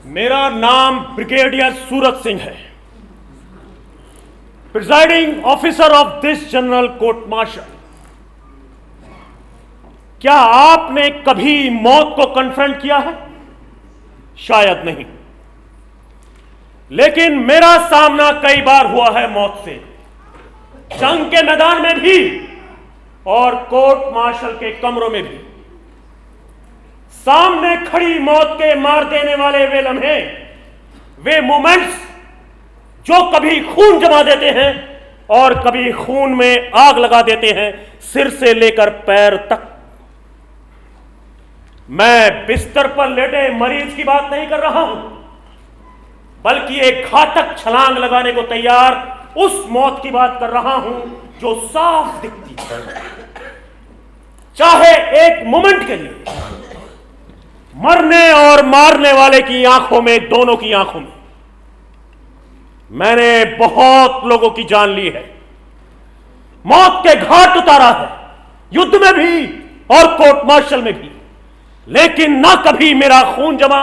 मेरा नाम ब्रिगेडियर सूरज सिंह है, presiding officer of this general court martial. क्या आपने कभी मौत को कन्फ्रंट किया है? शायद नहीं, लेकिन मेरा सामना कई बार हुआ है मौत से, जंग के मैदान में भी और कोर्ट मार्शल के कमरों में भी। सामने खड़ी मौत के मार देने वाले वे लम्हे, वे मोमेंट्स जो कभी खून जमा देते हैं और कभी खून में आग लगा देते हैं, सिर से लेकर पैर तक। मैं बिस्तर पर लेटे मरीज की बात नहीं कर रहा हूं, बल्कि एक घातक छलांग लगाने को तैयार उस मौत की बात कर रहा हूं जो साफ दिखती है, चाहे एक मोमेंट के लिए। मरने और मारने वाले की आंखों में, दोनों की आंखों में। मैंने बहुत लोगों की जान ली है, मौत के घाट उतारा है, युद्ध में भी और कोर्ट मार्शल में भी, लेकिन ना कभी मेरा खून जमा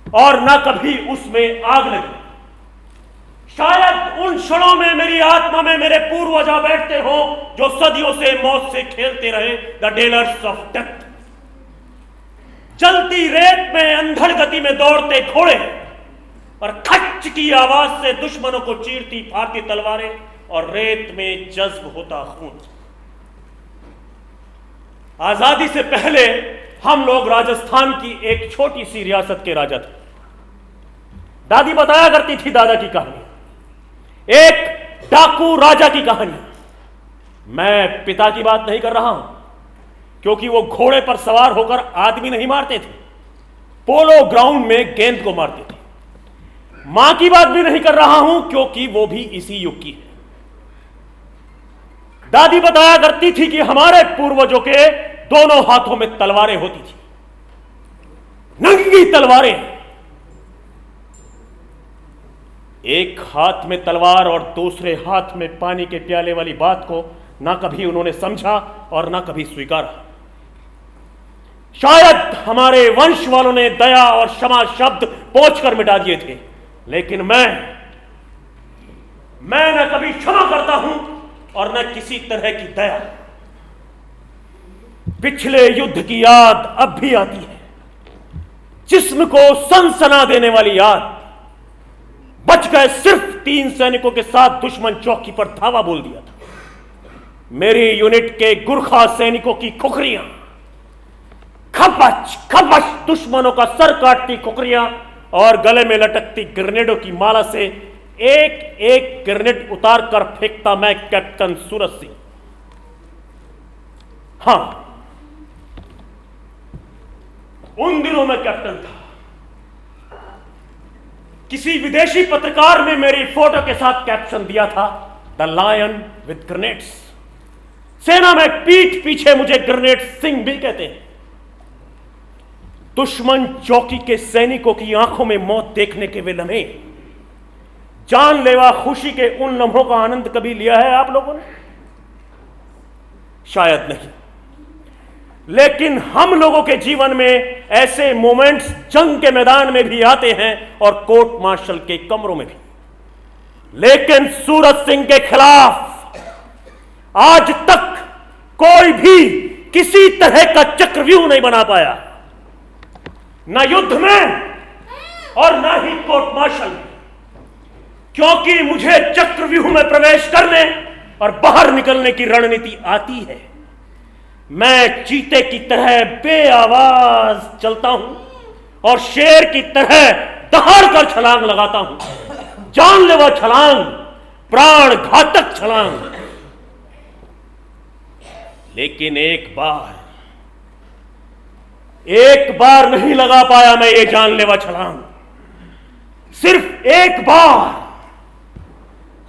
और ना कभी उसमें आग लगी। शायद उन क्षणों में मेरी आत्मा में मेरे पूर्वज आ बैठते हो जो सदियों से मौत से खेलते रहे, द डेलर्स ऑफ डेथ। जलती रेत में अंधड़ गति में दौड़ते घोड़े और खच की आवाज से दुश्मनों को चीरती फाड़ती तलवारें और रेत में जज्ब होता खून। आजादी से पहले हम लोग राजस्थान की एक छोटी सी रियासत के राजा थे। दादी बताया करती थी दादा की कहानी, एक डाकू राजा की कहानी। मैं पिता की बात नहीं कर रहा हूं, क्योंकि वो घोड़े पर सवार होकर आदमी नहीं मारते थे, पोलो ग्राउंड में गेंद को मारते थे। मां की बात भी नहीं कर रहा हूं, क्योंकि वो भी इसी युग की है। दादी बताया करती थी कि हमारे पूर्वजों के दोनों हाथों में तलवारें होती थी, नंगी तलवारें। एक हाथ में तलवार और दूसरे हाथ में पानी के प्याले वाली बात को ना कभी उन्होंने समझा और ना कभी स्वीकारा। शायद हमारे वंश वालों ने दया और क्षमा शब्द पोंछकर मिटा दिए थे, लेकिन मैं न कभी क्षमा करता हूं और न किसी तरह की दया। पिछले युद्ध की याद अब भी आती है, जिस्म को सनसना देने वाली याद। बच गए सिर्फ 3 सैनिकों के साथ दुश्मन चौकी पर धावा बोल दिया था। मेरी यूनिट के गुरखा सैनिकों की खुखरियां, खपच खपच दुश्मनों का सर काटती खुखरियां और गले में लटकती ग्रेनेडों की माला से एक एक ग्रेनेड उतार कर फेंकता मैं कैप्टन सूरज सिंह। हां, उन दिनों मैं कैप्टन था। किसी विदेशी पत्रकार ने मेरी फोटो के साथ कैप्शन दिया था, द लायन विद ग्रेनेड्स। सेना में पीठ पीछे मुझे ग्रेनेड सिंह भी कहते हैं। दुश्मन चौकी के सैनिकों की आंखों में मौत देखने के वे लम्हे, जानलेवा खुशी के उन लम्हों का आनंद कभी लिया है आप लोगों ने? शायद नहीं, लेकिन हम लोगों के जीवन में ऐसे मोमेंट्स जंग के मैदान में भी आते हैं और कोर्ट मार्शल के कमरों में भी। लेकिन सूरज सिंह के खिलाफ आज तक कोई भी किसी तरह का चक्रव्यूह नहीं बना पाया, न युद्ध में और न ही कोर्ट मार्शल में। क्योंकि मुझे चक्रव्यूह में प्रवेश करने और बाहर निकलने की रणनीति आती है। मैं चीते की तरह बेआवाज चलता हूं और शेर की तरह दहाड़ कर छलांग लगाता हूं। जानलेवा छलांग, प्राण घातक छलांग। लेकिन एक बार नहीं लगा पाया मैं ये जानलेवा छलांग। सिर्फ एक बार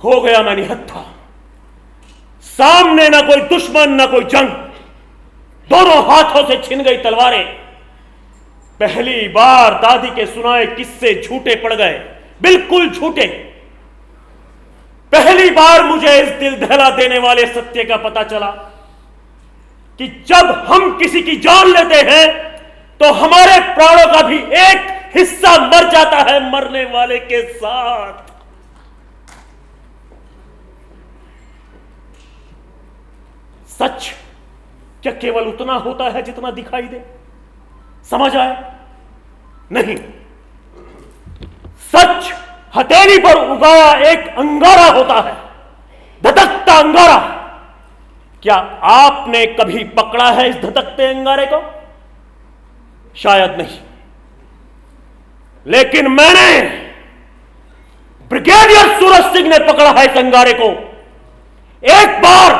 हो गया मैं निहत्था। सामने ना कोई दुश्मन ना कोई जंग, दोनों हाथों से छिन गई तलवारें। पहली बार दादी के सुनाए किस्से झूठे पड़ गए, बिल्कुल झूठे। पहली बार मुझे इस दिल दहला देने वाले सत्य का पता चला कि जब हम किसी की जान लेते हैं तो हमारे प्राणों का भी एक हिस्सा मर जाता है मरने वाले के साथ। सच क्या केवल उतना होता है जितना दिखाई दे? समझ आए? नहीं। सच हथेली पर उगाया एक अंगारा होता है, धधकता अंगारा। क्या आपने कभी पकड़ा है इस धधकते अंगारे को? शायद नहीं, लेकिन मैंने, ब्रिगेडियर सूरज सिंह ने पकड़ा है इस अंगारे को। एक बार,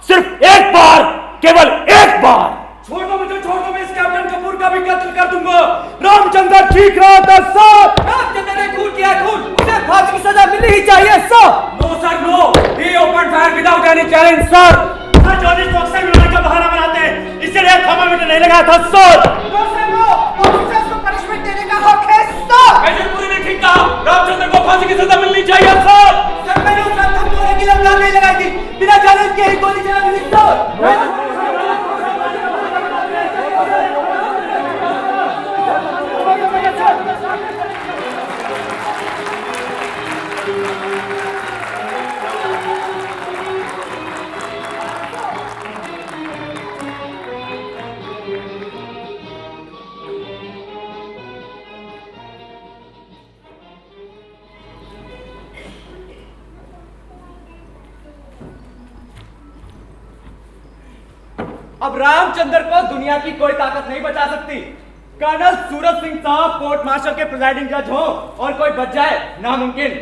सिर्फ एक बार, केवल एक बार। छोड़ दो मुझे, छोड़ दो। मैं इस कैप्टन कपूर का भी कत्ल कर दूंगा। रामचंद्र ठीक रहा था सर। रामचंद्र ने खून किया, खून। उसे फांसी की सजा मिलनी ही चाहिए sir. No sir, no. He opened fire without any challenge, sir. Sir जॉर्जिस को अक्सर मिलने का बहाना बनाते हैं, इसलिए थर्मामीटर नहीं लगाया था sir. No sir, no. Officers को पनिशमेंट देने का हक है सर। मेजर पुरी ने ठीक कहा। रामचंद्र को फांसी की सजा मिलनी चाहिए सर। सर मैंने उस रात धमकाने की लगाम नहीं लगाई थी, बिना चैलेंज के ही गोली चला दी सर। अब रामचंद्र को दुनिया की कोई ताकत नहीं बचा सकती। कर्नल सूरज सिंह साहब कोर्ट मार्शल के प्रिजाइडिंग जज हो और कोई बच जाए, नामुमकिन।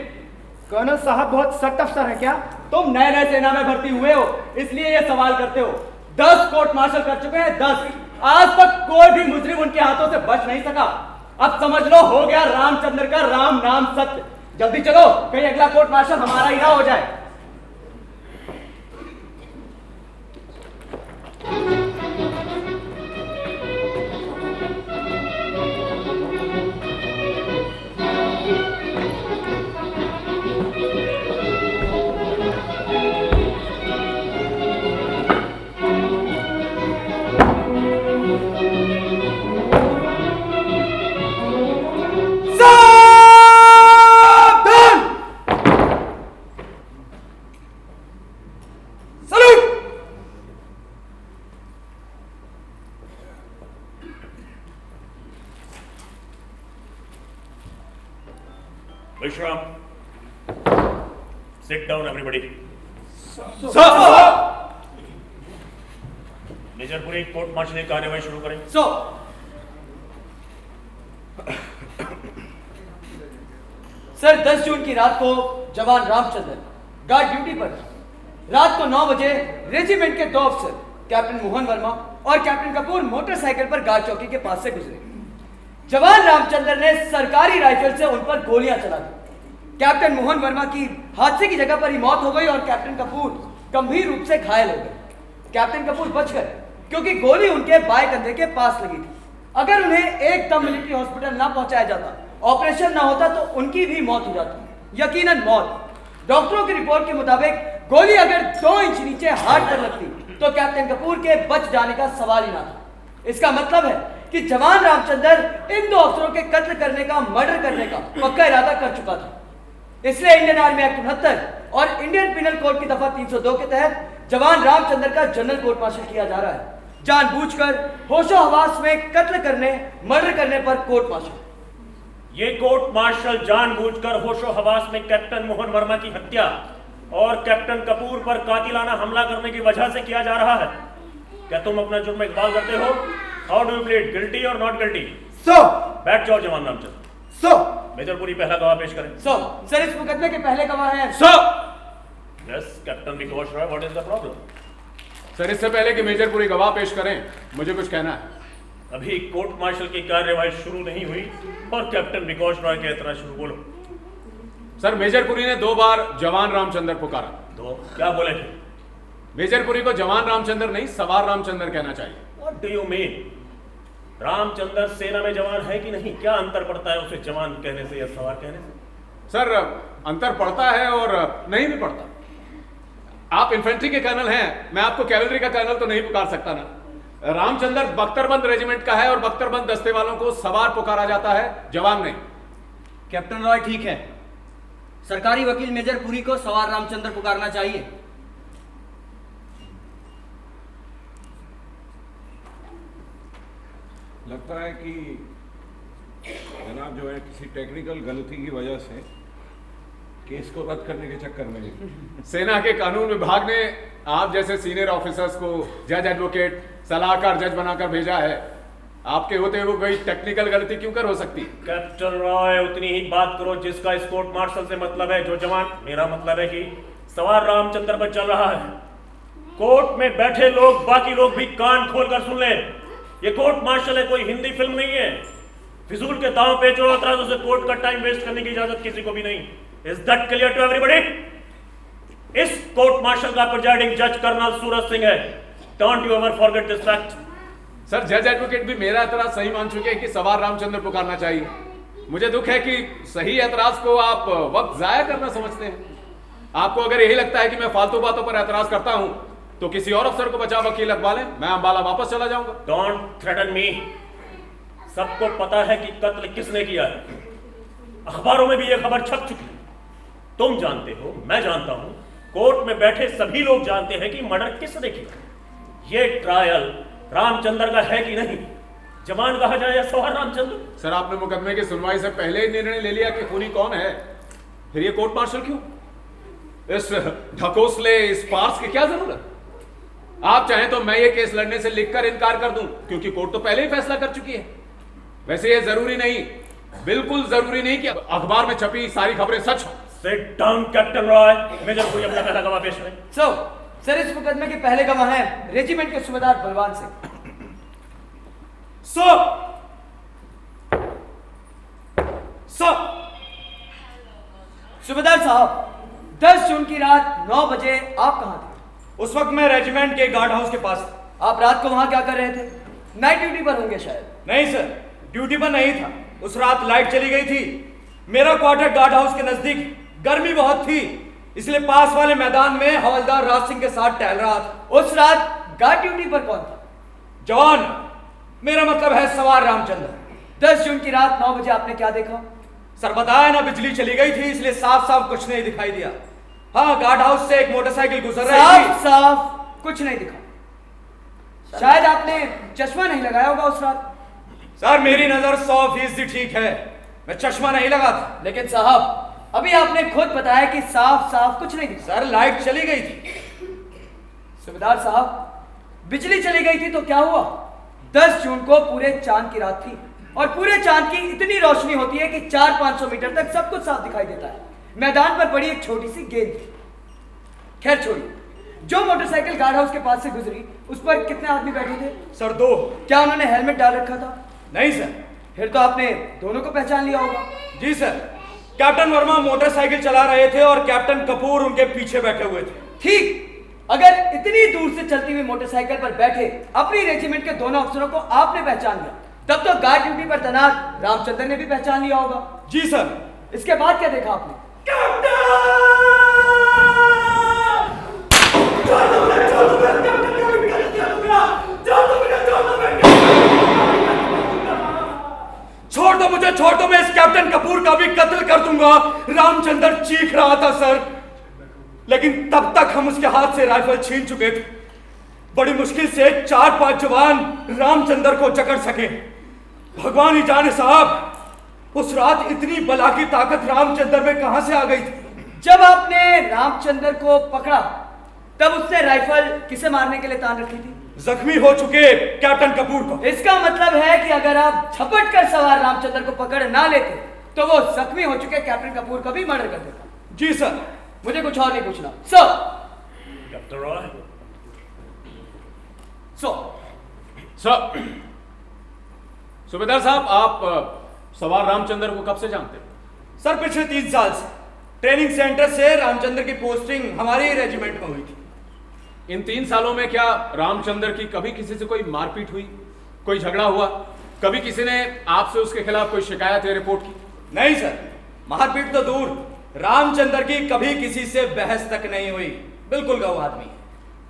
कर्नल साहब बहुत सख्त अफसर है क्या? तुम नए नए सेना में भर्ती हुए हो, इसलिए ये सवाल करते हो। 10 कोर्ट मार्शल कर चुके हैं, 10। आज तक कोई भी मुजरिम उनके हाथों से बच नहीं सका। अब समझ लो, हो गया रामचंद्र का राम नाम सत्य। जल्दी चलो, कहीं अगला कोर्ट मार्शल हमारा ही ना हो जाए। Vishram, sit down everybody. Sir. Major Puri, court martial की कार्यवाही शुरू करें। सर 10 जून की रात को जवान रामचंद्र गार्ड ड्यूटी पर रात को 9 बजे रेजिमेंट के 2 अफसर कैप्टन मोहन वर्मा और कैप्टन कपूर मोटरसाइकिल पर गार्ड चौकी के पास से गुजरे। जवान रामचंद्र ने सरकारी राइफल से उन पर गोलियां चला दी। कैप्टन मोहन वर्मा की हादसे की जगह पर ही मौत हो गई और कैप्टन कपूर गंभीर रूप से घायल हो गए। कैप्टन कपूर बच गए क्योंकि गोली उनके बाएं कंधे के पास लगी थी। अगर उन्हें एकदम मिलिट्री हॉस्पिटल ना पहुंचाया जाता, ऑपरेशन ना होता, तो उनकी भी मौत हो जाती, यकीनन मौत। डॉक्टरों की रिपोर्ट के मुताबिक गोली अगर 2 इंच नीचे हार्ट पर लगती तो कैप्टन कपूर के बच जाने का सवाल ही ना था। इसका मतलब है कि जवान रामचंद्र इन 2 अफसरों के कत्ल करने का, मर्डर करने का पक्का इरादा कर चुका था। इसलिए इंडियन आर्मी एक्ट 69 और इंडियन पिनल कोड की दफा 302 के तहत जवान रामचंद्र का जनरल कोर्ट मार्शल किया जा रहा है। जानबूझकर होशो हवास में कत्ल करने, मर्डर करने पर कोर्ट मार्शल। ये कोर्ट मार्शल जानबूझकर होशो हवास में कैप्टन मोहन वर्मा की हत्या और कैप्टन कपूर पर कातिलाना हमला करने की वजह से किया जा रहा है। क्या तुम अपना जुर्म इकबाल करते हो? How do you plead, guilty और नॉट गिल्टी? सो बैठ जाओ जवान रामचंद्र। सो मेजर पुरी पहला गवाह पेश करें। सर इस मुकदमे के पहले गवाह हैं yes captain Vikosh Roy, what is the problem? Sir, इससे पहले कि मेजर पुरी गवाह पेश करें, मुझे कुछ कहना है। अभी कोर्ट मार्शल की कार्यवाही शुरू नहीं हुई और कैप्टन विकोश रॉय के इतना शुरू बोलो। सर, मेजर पुरी ने 2 बार जवान रामचंद्र पुकारा। तो क्या बोले थे? मेजर पुरी को जवान रामचंद्र नहीं, सवार रामचंद्र कहना चाहिए। What do you mean? Ramchandra सेना में जवान है कि नहीं? क्या अंतर पड़ता है उसे जवान कहने से या सवार कहने से? सर, अंतर पड़ता है और नहीं भी पड़ता। आप इन्फेंट्री के कर्नल हैं, मैं आपको कैवलरी का कर्नल तो नहीं पुकार सकता ना। रामचंद्र बख्तरबंद रेजिमेंट का है और बख्तरबंद दस्ते वालों को सवार पुकारा जाता है, जवान नहीं। कैप्टन रॉय ठीक है, सरकारी वकील मेजर पुरी को सवार रामचंद्र पुकारना चाहिए। लगता है कि जनाब जो है किसी टेक्निकल गलती की वजह से केस को रद्द करने के चक्कर में सेना के कानून विभाग ने आप जैसे सीनियर ऑफिसर्स को जज, एडवोकेट, सलाहकार जज बनाकर भेजा है। आपके होते हुए कोई टेक्निकल गलती क्यों कर हो सकती? कैप्टन रॉय, उतनी ही बात करो जिसका इस कोर्ट मार्शल से मतलब है। जो जवान, मेरा मतलब है कि सवार रामचंद्र पर चल रहा है। कोर्ट में बैठे लोग, बाकी लोग भी कान खोलकर सुन ले। ये कोर्ट मार्शल है, कोई हिंदी फिल्म नहीं है। फिजूल के दांव पेच और एतराजों से कोर्ट का टाइम वेस्ट करने की इजाजत किसी को भी नहीं। Is that clear to everybody? इस कोर्ट मार्शल का प्रिजाइडिंग जज कर्नल सूरज सिंह है। Don't you ever forget this fact. Sir, जज एडवोकेट भी मेरा एतराज सही मान चुके हैं कि सवार रामचंद्र पुकारना चाहिए। मुझे दुख है कि सही एतराज को आप वक्त जाया करना समझते हैं। आपको अगर यही लगता है कि मैं फालतू बातों पर एतराज करता हूं तो किसी और अफसर को बचा वकील लगवा लें, मैं अंबाला वापस चला जाऊंगा। डोंट थ्रेटन मी। सबको पता है कि कत्ल किसने किया है। अखबारों में भी यह खबर छप चुकी है। तुम जानते हो, मैं जानता हूं, कोर्ट में बैठे सभी लोग जानते हैं कि मर्डर किसने किया। ये ट्रायल रामचंद्र का है कि नहीं? जवान कहा जाए या सवार रामचंद्र? सर, आपने मुकदमे की सुनवाई से पहले ही निर्णय ले लिया कि खूनी कौन है, फिर ये कोर्ट मार्शल क्यों? इस ढकोसले, इस फार्स की क्या जरूरत? आप चाहें तो मैं ये केस लड़ने से लिखकर इनकार कर दूं, क्योंकि कोर्ट तो पहले ही फैसला कर चुकी है। वैसे ये जरूरी नहीं, बिल्कुल जरूरी नहीं कि अखबार में छपी सारी खबरें सच हो। Sit down captain Roy. Major Puri अपना पहला गवाह पेश करें। सर इस मुकदमे के पहले गवाह हैं रेजिमेंट के सूबेदार बलवान सिंह। सूबेदार साहब, 10 जून की रात 9 बजे आप कहां थे? उस वक्त मैं रेजिमेंट के गार्ड हाउस के पास था। आप रात को वहां क्या कर रहे थे? नाइट ड्यूटी पर होंगे शायद। नहीं सर, ड्यूटी पर नहीं था। उस रात लाइट चली गई थी। मेरा क्वार्टर गार्ड हाउस के नजदीक, गर्मी बहुत थी, इसलिए पास वाले मैदान में हवलदार राज सिंह के साथ टहल रहा था। उस रात गार्ड ड्यूटी पर कौन था? जवान, मेरा मतलब है सवार रामचंद्र। 10 जून की रात 9 बजे आपने क्या देखा? सर बताया ना, बिजली चली गई थी, इसलिए साफ साफ कुछ नहीं दिखाई दिया। हाँ, गार्ड हाउस से एक मोटरसाइकिल गुजर रही थी। साफ साफ कुछ नहीं दिखा। शायद आपने चश्मा नहीं लगाया होगा उस रात। सर मेरी नजर 100% ठीक है, मैं चश्मा नहीं लगा था। लेकिन साहब, अभी आपने खुद बताया कि साफ साफ कुछ नहीं दिखा। सर लाइट चली गई थी। सूबेदार साहब, बिजली चली गई थी तो क्या हुआ? 10 जून को पूरे चांद की रात थी और पूरे चांद की इतनी रोशनी होती है कि 400-500 मीटर तक सब कुछ साफ दिखाई देता है। मैदान पर पड़ी एक छोटी सी गेंद थी। खैर छोड़िए, जो मोटरसाइकिल गार्ड हाउस के पास से गुजरी उस पर कितने आदमी बैठे थे? सर 2। क्या उन्होंने हेलमेट डाल रखा था? नहीं सर। फिर तो आपने दोनों को पहचान लिया होगा। जी सर, कैप्टन वर्मा मोटरसाइकिल चला रहे थे और कैप्टन कपूर उनके पीछे बैठे हुए थे। ठीक, अगर इतनी दूर से चलती हुई मोटरसाइकिल पर बैठे अपनी रेजिमेंट के दोनों अफसरों को आपने पहचान लिया, तब तो गार्ड ड्यूटी पर तैनात रामचंद्र ने भी पहचान लिया होगा। जी सर। इसके बाद क्या देखा आपने? छोड़ दो मुझे, छोड़ दो, मैं इस कैप्टन कपूर का भी कत्ल कर दूंगा। रामचंद्र चीख रहा था सर, लेकिन तब तक हम उसके हाथ से राइफल छीन चुके थे। बड़ी मुश्किल से 4-5 जवान रामचंद्र को जकड़ सके। भगवान ही जाने साहब, उस रात इतनी बला की ताकत रामचंद्र में कहां से आ गई थी? जब आपने रामचंद्र को पकड़ा तब उसने राइफल किसे मारने के लिए तान रखी थी? जख्मी हो चुके कैप्टन कपूर को। इसका मतलब है कि अगर आप झपट कर सवार रामचंद्र को पकड़ ना लेते तो वो जख्मी हो चुके कैप्टन कपूर का भी मर्डर कर देता। जी सर। मुझे कुछ और नहीं पूछना। Sir. Captain Roy. Sir, subedar साहब, आप सवार रामचंद्र को कब से जानते हैं? सर पिछले 3 साल से ट्रेनिंग सेंटर से रामचंद्र की पोस्टिंग हमारे रेजिमेंट में हुई थी। इन 3 सालों में क्या रामचंद्र की कभी किसी से कोई मारपीट हुई, कोई झगड़ा हुआ, कभी किसी ने आपसे उसके खिलाफ कोई शिकायत या रिपोर्ट की? नहीं सर, मारपीट तो दूर, रामचंद्र की कभी किसी से बहस तक नहीं हुई। बिल्कुल गौ आदमी।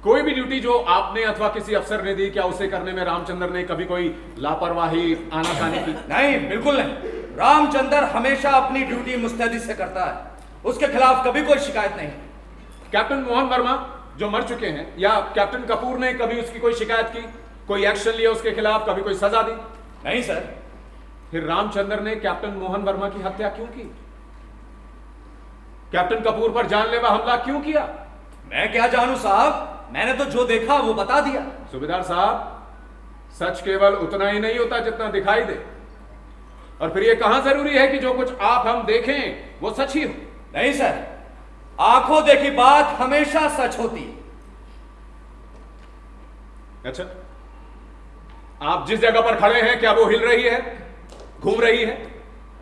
कोई भी ड्यूटी जो आपने अथवा किसी अफसर ने दी, क्या उसे करने में रामचंद्र ने कभी कोई लापरवाही, आनाकानी की? नहीं, बिल्कुल नहीं। रामचंद्र हमेशा अपनी ड्यूटी मुस्तैदी से करता है, उसके खिलाफ कभी कोई शिकायत नहीं। कैप्टन मोहन वर्मा जो मर चुके हैं, या कैप्टन कपूर ने कभी उसकी कोई शिकायत की, कोई एक्शन लिया उसके खिलाफ, कभी कोई सजा दी? नहीं सर। फिर रामचंद्र ने कैप्टन मोहन वर्मा की हत्या क्यों की? कैप्टन कपूर पर जानलेवा हमला क्यों किया? मैं क्या जानूं साहब, मैंने तो जो देखा वो बता दिया। सूबेदार साहब, सच केवल उतना ही नहीं होता जितना दिखाई दे। और फिर ये कहां जरूरी है कि जो कुछ आप हम देखें वो सच ही हो? नहीं सर, आंखों देखी बात हमेशा सच होती है। अच्छा, आप जिस जगह पर खड़े हैं क्या वो हिल रही है, घूम रही है?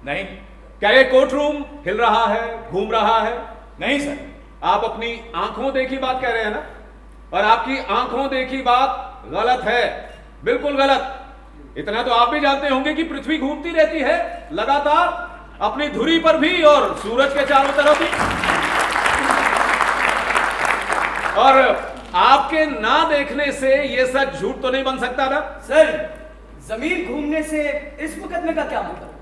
नहीं। क्या ये कोर्ट रूम हिल रहा है, घूम रहा है? नहीं सर। आप अपनी आंखों देखी बात कह रहे हैं ना, और आपकी आंखों देखी बात गलत है, बिल्कुल गलत। इतना तो आप भी जानते होंगे कि पृथ्वी घूमती रहती है लगातार, अपनी धुरी पर भी और सूरज के चारों तरफ भी। और आपके ना देखने से यह सच झूठ तो नहीं बन सकता ना? सर, जमीन घूमने से इस मुकदमे का क्या मतलब?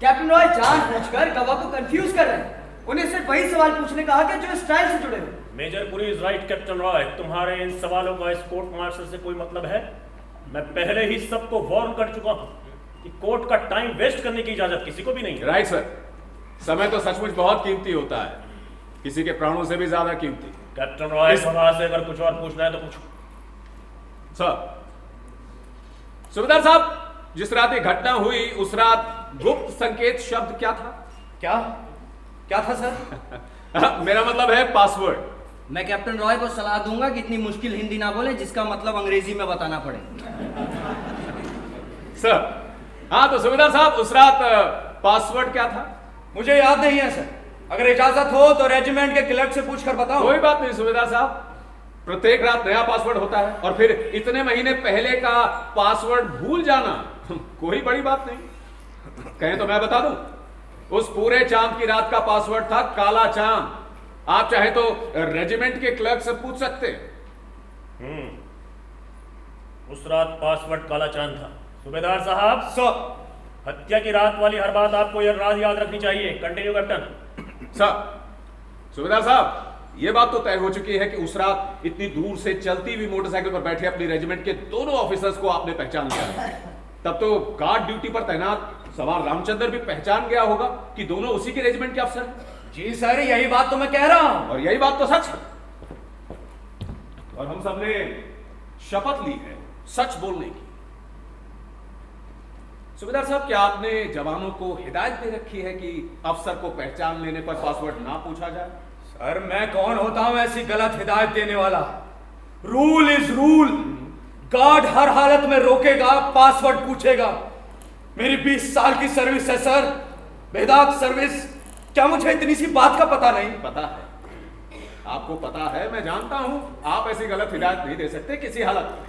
कैप्टन रॉय जानबूझकर गवाह को कंफ्यूज कर रहे हैं। उन्हें सिर्फ वही सवाल पूछने का हक है जो इस ट्रायल से जुड़े हुए। Major Puri is right captain Roy, तुम्हारे इन सवालों का इस कोर्ट मार्शल से कोई मतलब है? मैं पहले ही सबको वार्न कर चुका हूं कि कोर्ट का टाइम वेस्ट करने की इजाजत किसी को भी नहीं है। राइट सर, समय तो सचमुच बहुत कीमती होता है, किसी के प्राणों से भी ज्यादा कीमती। कैप्टन रॉय, सभा से अगर कुछ और पूछना है तो पूछो। सर, सूबेदार साहब, जिस रात ये घटना हुई उस रात गुप्त संकेत शब्द क्या था? क्या था सर? मेरा मतलब है पासवर्ड। मैं कैप्टन रॉय को सलाह दूंगा कि इतनी मुश्किल हिंदी ना बोले जिसका मतलब अंग्रेजी में बताना पड़े। सर, हाँ तो सूबेदार साहब, उस रात पासवर्ड क्या था? मुझे याद नहीं है सर, अगर इजाजत हो तो रेजिमेंट के क्लर्क से पूछकर बताओ। कोई बात नहीं सूबेदार साहब, प्रत्येक रात नया पासवर्ड होता है, और फिर इतने महीने पहले का पासवर्ड भूल जाना कोई बड़ी बात नहीं। कहें तो मैं बता दूं, उस पूरे चांद की रात का पासवर्ड था काला चांद। आप चाहे तो रेजिमेंट के क्लर्क से पूछ सकते हैं। उस रात पासवर्ड काला चांद था। सूबेदार साहब, सर। हत्या की रात वाली हर बात आपको यह राज याद रखनी चाहिए। Continue captain. सर, सूबेदार साहब, यह बात तो तय हो चुकी है कि उस रात इतनी दूर से चलती हुई मोटरसाइकिल पर बैठे अपनी रेजिमेंट के दोनों ऑफिसर्स को आपने पहचान लिया। तब तो गार्ड ड्यूटी पर तैनात सवार रामचंद्र भी पहचान गया होगा कि दोनों उसी के रेजिमेंट के अफसर हैं। जी सर, यही बात तो मैं कह रहा हूं। और यही बात तो सच है, और हम सबने शपथ ली है सच बोलने की। सूबेदार साहब, क्या आपने जवानों को हिदायत दे रखी है कि अफसर को पहचान लेने पर पासवर्ड ना पूछा जाए? सर, मैं कौन होता हूं ऐसी गलत हिदायत देने वाला? Rule is rule. गार्ड हर हालत में रोकेगा, पासवर्ड पूछेगा। मेरी 20 साल की सर्विस है सर, बेदाग सर्विस। क्या मुझे इतनी सी बात का पता नहीं? पता है, आपको पता है, मैं जानता हूं। आप ऐसी गलत हिदायत नहीं दे सकते किसी हालत में।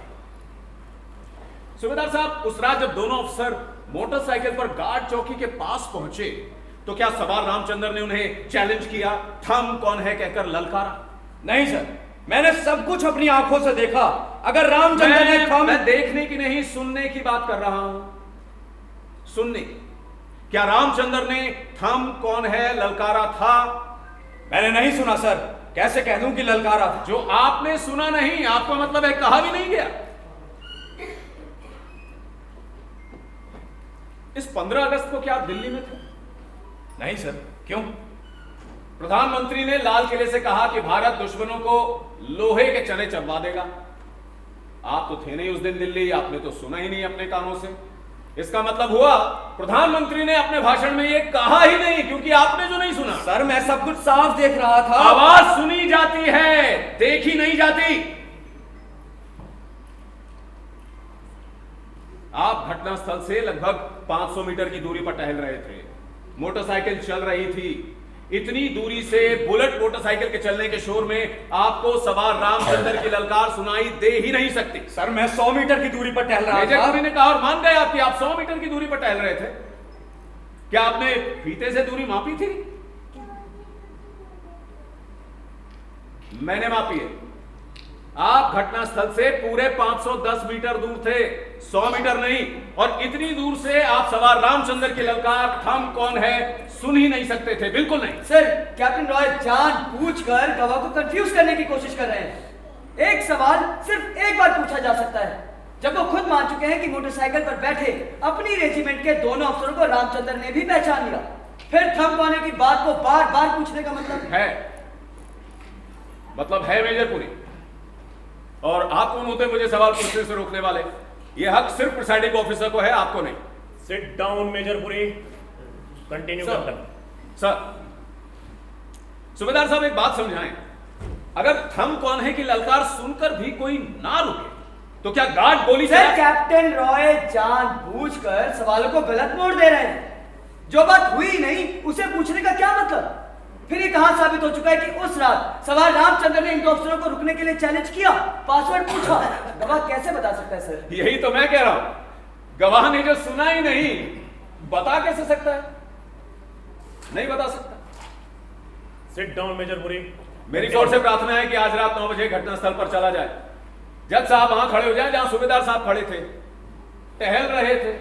सूबेदार साहब, उस रात जब दोनों अफसर मोटरसाइकिल पर गार्ड चौकी के पास पहुंचे तो क्या सवार रामचंद्र ने उन्हें चैलेंज किया, थम कौन है कहकर ललकारा? नहीं सर, मैंने सब कुछ अपनी आंखों से देखा। अगर रामचंद्र ने थम... मैं देखने की नहीं, सुनने की बात कर रहा हूं। सुनने की। क्या रामचंद्र ने थम कौन है ललकारा था? मैंने नहीं सुना सर, कैसे कह दूं कि ललकारा था? जो आपने सुना नहीं, आपका मतलब है कहा भी नहीं गया। इस 15 अगस्त को क्या आप दिल्ली में थे? नहीं सर, क्यों? प्रधानमंत्री ने लाल किले से कहा कि भारत दुश्मनों को लोहे के चने चबवा देगा। आप तो थे नहीं उस दिन दिल्ली, आपने तो सुना ही नहीं अपने कानों से। इसका मतलब हुआ प्रधानमंत्री ने अपने भाषण में यह कहा ही नहीं, क्योंकि आपने जो नहीं सुना। सर मैं सब कुछ साफ देख रहा था। आवाज सुनी जाती है, देखी नहीं जाती। आप घटनास्थल से लगभग 500 मीटर की दूरी पर टहल रहे थे, मोटरसाइकिल चल रही थी। इतनी दूरी से बुलेट मोटरसाइकिल के चलने के शोर में आपको सवार रामचंद्र की ललकार सुनाई दे ही नहीं सकती। सर मैं 100 मीटर की दूरी पर टहल रहा मेजर था। पुरी ने कहा और मान गए आप कि आप 100 मीटर की दूरी पर टहल रहे थे। क्या आपने फीते से दूरी मापी थी? मैंने मापी है। आप घटनास्थल से पूरे 510 मीटर दूर थे, 100 मीटर नहीं। और इतनी दूर से आप सवार रामचंद्र की ललकार थम कौन है सुन ही नहीं सकते थे, बिल्कुल नहीं। सर कैप्टन रॉय जानबूझकर गवाह को कंफ्यूज करने की कोशिश कर रहे हैं। एक सवाल सिर्फ एक बार पूछा जा सकता है, जब वो खुद मान चुके हैं कि मोटरसाइकिल पर बैठे अपनी रेजिमेंट के दोनों अफसरों को रामचंद्र ने भी पहचान लिया, फिर थम पाने की बात को बार बार पूछने का मतलब है मेजर पुरी। और आप कौन होते मुझे सवाल पूछने से रोकने वाले? यह हक सिर्फ प्रिसाइडिंग ऑफिसर को है, आपको नहीं। Sit down major Puri, continue captain. Sir, subedar साहब एक बात समझाएं, अगर थम कौन है कि ललकार सुनकर भी कोई ना रुके तो क्या गार्ड गोली सर कैप्टन रॉय जानबूझकर सवालों को गलत मोड़ दे रहे हैं। जो बात हुई नहीं उसे पूछने का क्या मतलब? फिर ये कहां साबित हो चुका है कि उस रात सवार रामचंद्र ने इन दो अफसरों को रुकने के लिए चैलेंज किया, पासवर्ड पूछा? गवाह कैसे बता सकता है सर? यही तो मैं कह रहा हूं, गवाह ने जो सुना ही नहीं बता कैसे सकता है? नहीं बता सकता। Sit down major Puri. मेरी कोर्ट से प्रार्थना है कि आज रात 9 बजे घटनास्थल पर चला जाए। जज साहब वहां खड़े हो जाए जहां सूबेदार साहब खड़े थे, टहल रहे थे।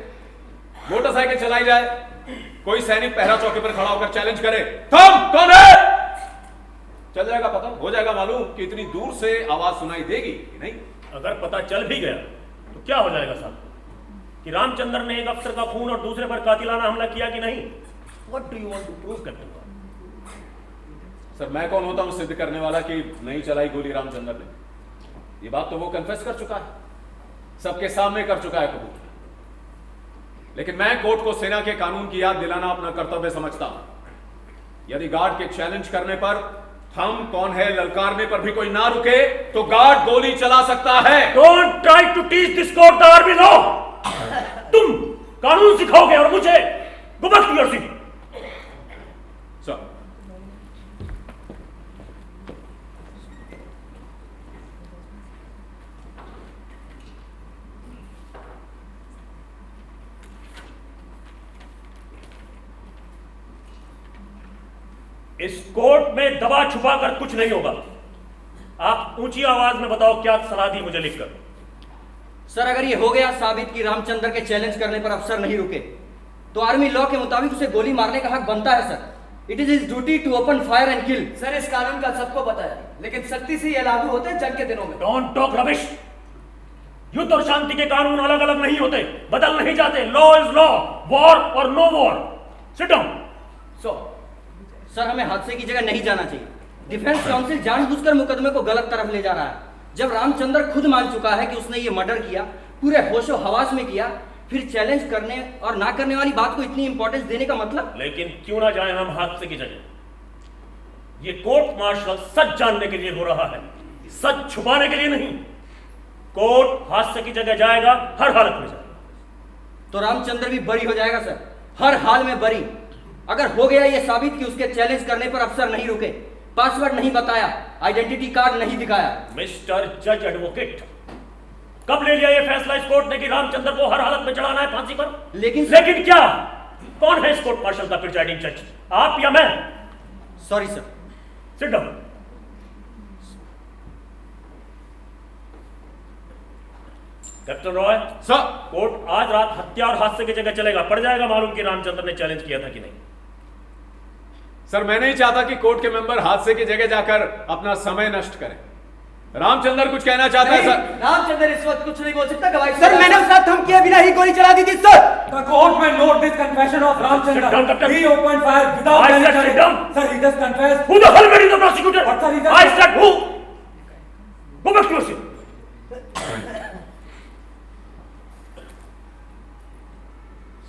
मोटरसाइकिल चलाई जाए, कोई सैनिक पहरा चौकी पर खड़ा होकर चैलेंज करे, थम कौन है? चल जाएगा पता, हो जाएगा मालूम कि इतनी दूर से आवाज सुनाई देगी कि नहीं। अगर पता चल भी गया तो क्या हो जाएगा साहब कि रामचंद्र ने एक अफसर का खून और दूसरे पर कातिलाना हमला किया कि नहीं? What do you want to prove captain? Sir मैं कौन होता हूं सिद्ध करने वाला कि नहीं चलाई गोली रामचंद्र ने? ये बात तो वो कन्फेस कर चुका है, सबके सामने कर चुका है कबूल। लेकिन मैं कोर्ट को सेना के कानून की याद दिलाना अपना कर्तव्य समझता हूं। यदि गार्ड के चैलेंज करने पर, थम कौन है ललकारने पर भी कोई ना रुके तो गार्ड गोली चला सकता है। Don't try to teach this court the army law. तुम कानून सिखाओगे और मुझे go back to your seat. Sir, इस कोर्ट में दबा छुपा कर कुछ नहीं होगा। आप ऊंची आवाज में बताओ क्या सलाह दी मुझे लिखकर। सर अगर ये हो गया साबित कि रामचंद्र के चैलेंज करने पर अफसर नहीं रुके तो आर्मी लॉ के मुताबिक उसे गोली मारने का हक बनता है sir. It is his duty to open fire and kill. Sir इस कानून का सबको पता है, लेकिन सख्ती से यह लागू होते हैं जंग के दिनों में। Don't talk rubbish. युद्ध और शांति के कानून अलग अलग नहीं होते, बदल नहीं जाते। Law is law, war or no war. Sit down. Sir हमें हादसे की जगह नहीं जाना चाहिए। डिफेंस काउंसिल जानबूझकर मुकदमे को गलत तरफ ले जा रहा है। जब रामचंद्र खुद मान चुका है कि उसने ये मर्डर किया, पूरे होशो हवास में किया, फिर चैलेंज करने और ना करने वाली बात को इतनी इंपॉर्टेंस देने का मतलब? लेकिन क्यों ना जाए हम हादसे की जगह। ये कोर्ट मार्शल सच जानने के लिए हो रहा है, सच छुपाने के लिए नहीं। कोर्ट हादसे की जगह जाएगा, हर हालत में जाएगा। तो रामचंद्र भी बरी हो जाएगा सर, हर हाल में बरी। अगर हो गया ये साबित कि उसके चैलेंज करने पर अफसर नहीं रुके, पासवर्ड नहीं बताया, आइडेंटिटी कार्ड नहीं दिखाया। मिस्टर जज एडवोकेट, कब ले लिया ये फैसला इस कोर्ट ने कि रामचंद्र को हर हालत में चढ़ाना है फांसी पर? लेकिन क्या? कौन है इस कोर्ट मार्शल का प्रिसाइडिंग जज, आप या मैं? Sorry sir. Seat down. Captain Roy sir, court आज रात हत्या और हादसे की जगह चलेगा। पड़ जाएगा मालूम कि रामचंद्र ने चैलेंज किया था कि नहीं। सर मैं नहीं चाहता कि कोर्ट के मेंबर हादसे की जगह जाकर अपना समय नष्ट करें। रामचंद्र कुछ कहना चाहता है सर। रामचंद्र इस वक्त कुछ नहीं बोल सकता, गवाही सर मैंने उस रात धमकियां बिना ही गोली चला दी थी sir. The court may note this confession of Ramchandra. Sit down, Captain. He opened fire without I any said sit challenge. down. Sir, he just confessed. Who the hell made you the prosecutor? What, sir, he just- I said who? Go back to your seat.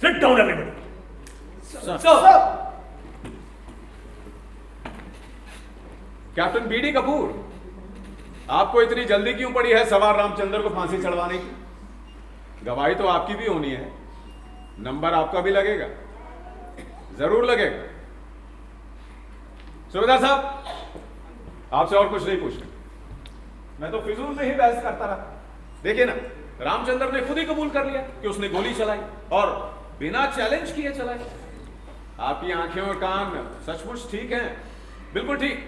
Sit down, everybody. Sir captain BD Kapoor, आपको इतनी जल्दी क्यों पड़ी है सवार रामचंद्र को फांसी चढ़वाने की? गवाही तो आपकी भी होनी है, नंबर आपका भी लगेगा, जरूर लगेगा। सुबेदार साहब, आपसे और कुछ नहीं पूछना, मैं तो फिजूल में ही बहस करता रहा। देखिए ना, रामचंद्र ने खुद ही कबूल कर लिया कि उसने गोली चलाई और बिना चैलेंज किए चलाई। आपकी आंखें और कान सचमुच ठीक हैं, बिल्कुल ठीक,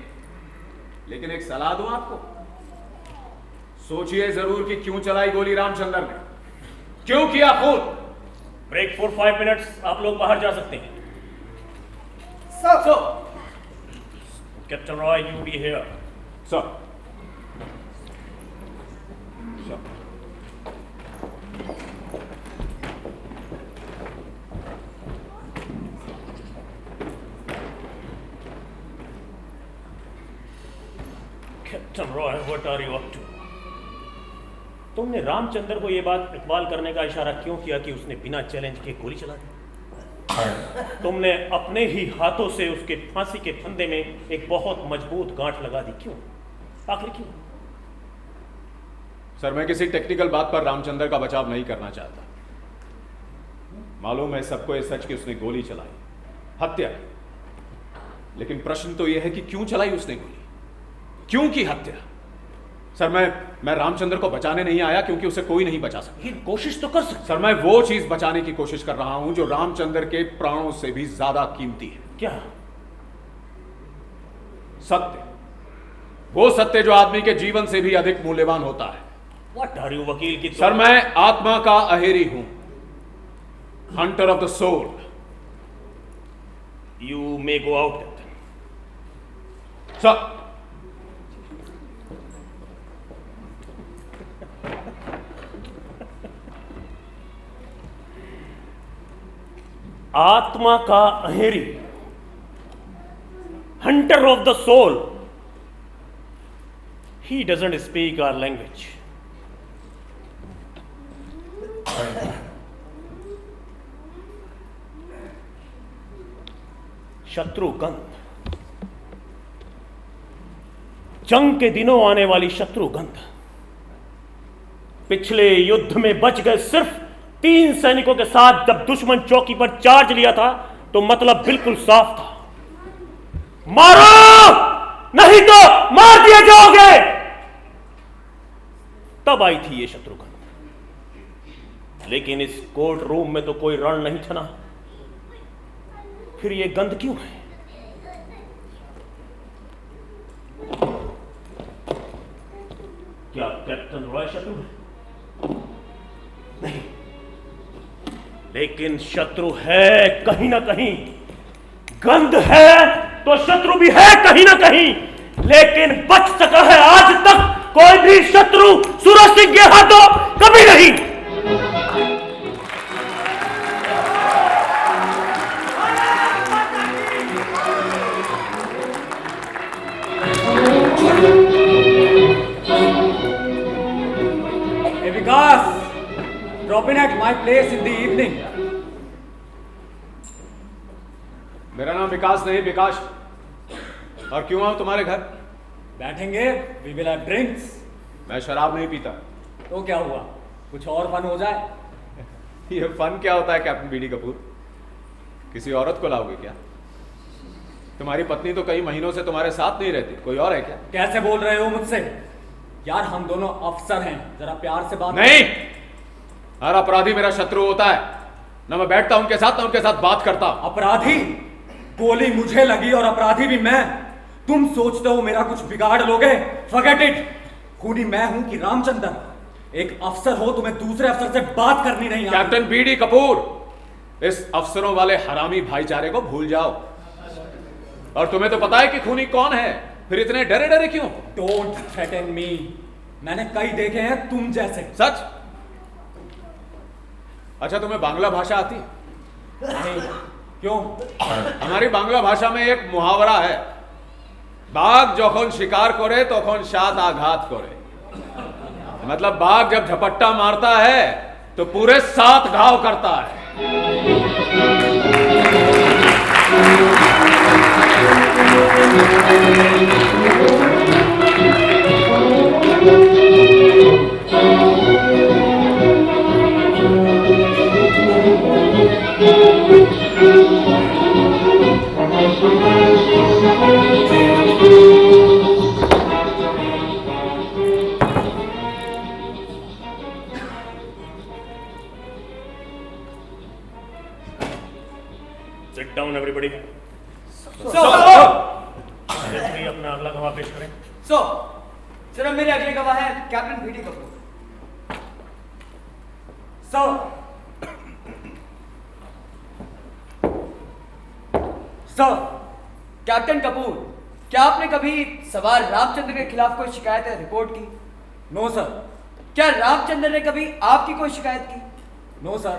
लेकिन एक सलाह दूं आपको, सोचिए जरूर कि क्यों चलाई गोली रामचंद्र ने, क्यों किया खुद। ब्रेक फॉर 5 मिनट्स, आप लोग बाहर जा सकते हैं। Sir captain Roy, you be here. Sir captain Roy, what are you up to? तुमने रामचंद्र को यह बात इकबाल करने का इशारा क्यों किया कि उसने बिना चैलेंज के गोली चला दी? तुमने अपने ही हाथों से उसके फांसी के फंदे में एक बहुत मजबूत गांठ लगा दी, क्यों? आखिर क्यों? सर, मैं किसी टेक्निकल बात पर रामचंद्र का बचाव नहीं करना चाहता। मालूम है सबको ये सच कि उसने गोली चलाई, हत्या, लेकिन प्रश्न तो यह है कि क्यों चलाई उसने गोली, क्यों की हत्या? सर, मैं रामचंद्र को बचाने नहीं आया, क्योंकि उसे कोई नहीं बचा सकता। ये कोशिश तो कर सकते। सर, मैं वो चीज बचाने की कोशिश कर रहा हूं जो रामचंद्र के प्राणों से भी ज्यादा कीमती है। क्या? सत्य, वो सत्य जो आदमी के जीवन से भी अधिक मूल्यवान होता है। व्हाट आर यू वकील की? सर, मैं आत्मा का अहेरी हूं, hunter of the soul. You may go out captain. Sir, आत्मा का अहेरी, hunter of the soul, he doesn't speak our language. शत्रुगंध, जंग के दिनों आने वाली शत्रुगंध। पिछले युद्ध में बच गए सिर्फ 3 सैनिकों के साथ जब दुश्मन चौकी पर चार्ज लिया था, तो मतलब बिल्कुल साफ था, मारो नहीं तो मार दिए जाओगे। तब आई थी ये शत्रुगंध। लेकिन इस कोर्ट रूम में तो कोई रण नहीं छना, फिर ये गंध क्यों है? क्या कैप्टन रॉय शत्रु है? नहीं, लेकिन शत्रु है कहीं ना कहीं। गंध है तो शत्रु भी है कहीं ना कहीं, लेकिन बच सका है आज तक कोई भी शत्रु सूरज सिंह के हाथों कभी नहीं। Hey, Vikas, drop in at my place in the evening. मेरा नाम विकास नहीं, विकास। और क्यों आऊं तुम्हारे घर? बैठेंगे, we will have drinks. मैं शराब नहीं पीता। तो क्या हुआ, कुछ और फन हो जाए? ये फन क्या होता है कैप्टन बीडी कपूर? किसी औरत को लाओगे क्या? तुम्हारी पत्नी तो कई महीनों से तुम्हारे साथ नहीं रहती, कोई और है क्या? कैसे बोल रहे हो मुझसे? यार हम दोनों अफसर हैं, जरा प्यार से बात। नहीं, हर अपराधी मेरा शत्रु होता है। ना मैं बैठता उनके साथ, ना उनके साथ बात करता। अपराधी? गोली मुझे लगी और अपराधी भी मैं। तुम सोचते हो मेरा कुछ बिगाड़ लोगे? Forget it. खूनी मैं हूं कि रामचंद्र? एक अफसर हो, तुम्हें दूसरे अफसर से बात करनी नहीं आती। कैप्टन बीडी कपूर, इस अफसरों वाले हरामी भाईचारे को भूल जाओ। और तुम्हें तो पता है कि खूनी कौन है। फिर इतने डरे डरे क्यों? डोंट थ्रेटन मी। मैंने कई देखे हैं तुम जैसे। सच? अच्छा, तुम्हें बांग्ला भाषा आती है? नहीं। क्यों? हमारी बांग्ला भाषा में एक मुहावरा है, बाघ যখন शिकार करे तখন सात आघात करे। मतलब बाघ जब झपट्टा मारता है तो पूरे 7 घाव करता है। Sit down, everybody. So Let's अपना अगला गवाह पेश करें। सर अब मेरे अगले गवाह हैं captain BD Kapoor. Sir captain Kapoor, क्या आपने कभी सवार रामचंद्र के खिलाफ कोई शिकायत या रिपोर्ट की? No sir. क्या रामचंद्र ने कभी आपकी कोई शिकायत की? No sir.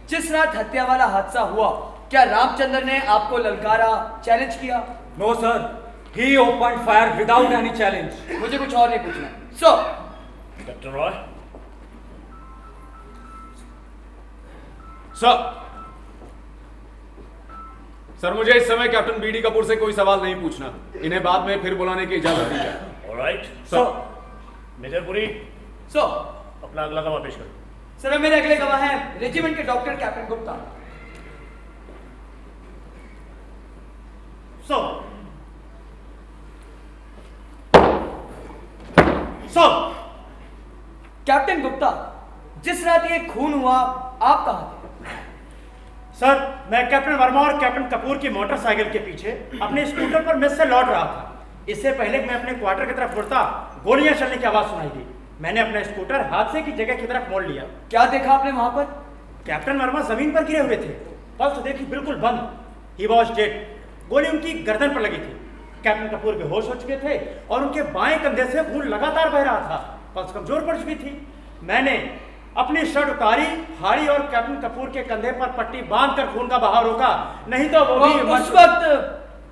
जिस रात हत्या वाला हादसा हुआ, क्या रामचंद्र ने आपको ललकारा, चैलेंज किया? No sir. He open fire without any challenge. मुझे कुछ और नहीं पूछना। सो कैप्टन रॉय। सर मुझे इस समय कैप्टन बीडी कपूर से कोई सवाल नहीं पूछना, इन्हें बाद में फिर बुलाने की इजाजत दी जाए। ऑलराइट। सर मेजर पुरी, सो अपना अगला गवाह पेश करें। सर अब मेरे अगले गवाह हैं रेजिमेंट के डॉक्टर कैप्टन गुप्ता। सो कैप्टन गुप्ता, जिस रात ये खून हुआ आप कहाँ थे? सर, मैं कैप्टन वर्मा और कैप्टन कपूर की मोटरसाइकिल के पीछे अपने स्कूटर पर मेस से लौट रहा था। इससे पहले कि मैं अपने क्वार्टर की तरफ मुड़ता, गोलियां चलने की आवाज सुनाई दी। मैंने अपना स्कूटर हादसे की जगह की तरफ मोड़ लिया। क्या देखा आपने वहां पर? कैप्टन वर्मा जमीन पर गिरे हुए थे। पल्स देखी बिल्कुल बंद। He was dead. गोली उनकी गर्दन पर लगी थी। कैप्टन कपूर बेहोश हो चुके थे और उनके बाएं कंधे से खून लगातार बह रहा था। पल्स कमजोर पड़ चुकी थी। मैंने अपनी शर्ट उतारी, फाड़ी और कैप्टन कपूर के कंधे पर पट्टी बांधकर खून का बहाव रोका, नहीं तो वो भी उस वक्त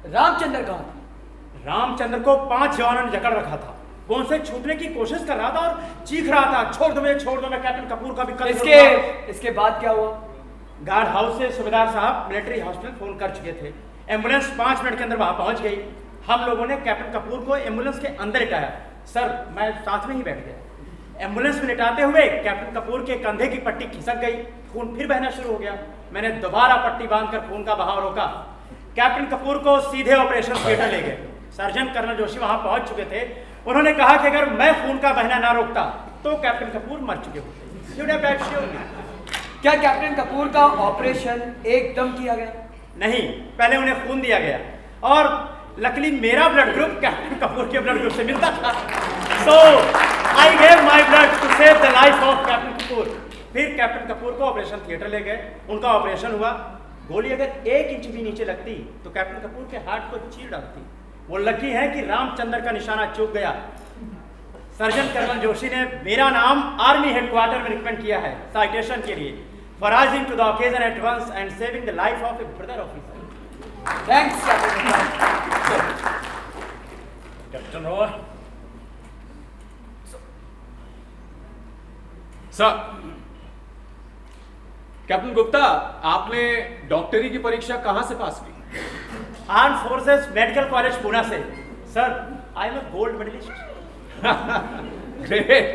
रामचंद्र कहाँ थे? रामचंद्र को 5 जवानों ने जकड़ रखा था। वो उनसे छूटने की कोशिश कर रहा था और चीख रहा था, छोड़ दो मैं कैप्टन कपूर का भी कत्ल करूंगा। इसके बाद क्या हुआ? गार्ड हाउस से सूबेदार साहब मिलिट्री हॉस्पिटल फोन कर चुके थे। एम्बुलेंस 5 मिनट के अंदर वहां पहुंच गई। हम लोगों ने कैप्टन कपूर को एम्बुलेंस के अंदर लिटाया। सर, मैं साथ में ही बैठ गया। एम्बुलेंस में लिटाते हुए कैप्टन कपूर के कंधे की पट्टी खिसक गई। खून फिर बहना शुरू हो गया। मैंने दोबारा पट्टी बांधकर खून का बहाव रोका। कैप्टन कपूर को सीधे ऑपरेशन थिएटर ले गए। सर्जन कर्नल जोशी वहां पहुंच चुके थे। उन्होंने कहा कि अगर मैं खून का बहना ना रोकता तो कैप्टन कपूर मर चुके होते। क्या कैप्टन कपूर का ऑपरेशन एकदम किया गया? नहीं, पहले उन्हें खून दिया गया और लकीली मेरा ब्लड ग्रुप कैप्टन कपूर के ब्लड ग्रुप से मिलता था। So I gave my blood to save the life of captain Kapoor. फिर कैप्टन कपूर को ऑपरेशन थिएटर ले गए। उनका ऑपरेशन हुआ। गोली अगर 1 इंच भी नीचे लगती तो कैप्टन कपूर के हार्ट को चीर डालती। वो लकी है कि रामचंद्र का निशाना चूक गया। सर्जन कर्नल जोशी ने मेरा नाम आर्मी हेडक्वार्टर में रिकमेंड किया है साइटेशन के लिए, for rising to the occasion at once and saving the life of a brother officer. Thanks captain Roy. Sir, captain Gupta, आपने डॉक्टरी की परीक्षा कहां से पास की? Armed forces medical college Pune से। Sir, I am a gold medalist. Great.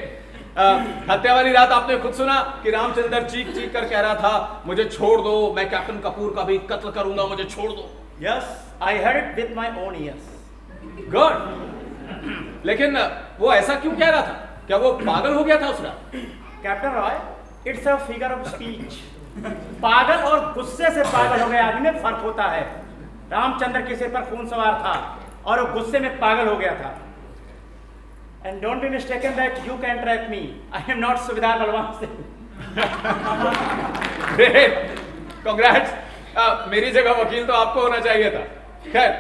हत्या वाली रात आपने खुद सुना कि रामचंद्र चीख चीख कर कह रहा था, मुझे छोड़ दो, मैं कैप्टन कपूर का भी कत्ल करूंगा, मुझे छोड़ दो। Yes, I heard it with my own years. Good. लेकिन वो ऐसा क्यों कह रहा था? क्या वो पागल हो गया था उस रात? Captain Roy, it's a figure of speech. पागल और गुस्से से पागल हो गए आदमी में फर्क होता है। रामचंद्र के सिर पर खून सवार था और वो गुस्से में पागल हो गया था। And don't be mistaken that you can trap me. I am not Subedar Balwant Singh. Congrats. मेरी जगह वकील तो आपको होना चाहिए था। खैर,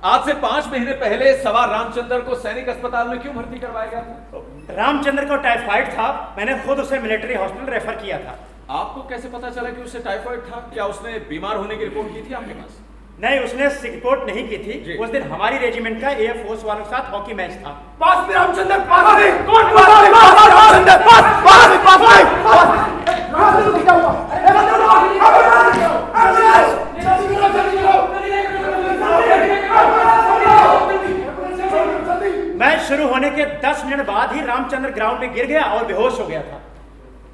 आज से 5 महीने पहले सवार रामचंद्र को सैनिक अस्पताल में क्यों भर्ती करवाया गया था? रामचंद्र को टाइफाइड था, मैंने खुद उसे मिलिट्री हॉस्पिटल रेफर किया था। आपको कैसे पता चला कि उसे टाइफाइड था? क्या उसने बीमार होने की रिपोर्ट की थी आपके पास? नहीं, उसने रिपोर्ट नहीं की जी। थी। उस दिन हमारी रेजिमेंट का एयर फोर्स वालों के साथ हॉकी मैच था। पास में रामचंद्र, पास में कौन? रामचंद्र, पास मैच शुरू होने के 10 मिनट बाद ही रामचंद्र ग्राउंड में गिर गया और बेहोश हो गया था।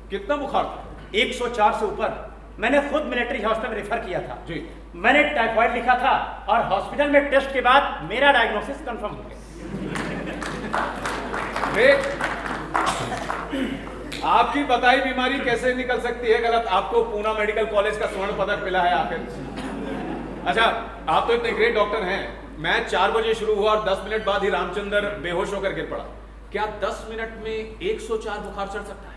कितना बुखार था? 104 से ऊपर। मैंने खुद मिलिट्री हॉस्पिटल रेफर किया था जी। मैंने टाइफाइड लिखा था और हॉस्पिटल में टेस्ट के बाद मेरा डायग्नोसिस कंफर्म हो गया। आपकी बताई बीमारी कैसे निकल सकती है गलत? आपको पूना मेडिकल कॉलेज का स्वर्ण पदक मिला है आखिर। अच्छा, आप तो इतने ग्रेट डॉक्टर हैं। मैच 4 बजे शुरू हुआ और 10 मिनट बाद ही रामचंद्र बेहोश होकर गिर पड़ा। क्या 10 मिनट में 104 बुखार चढ़ सकता है?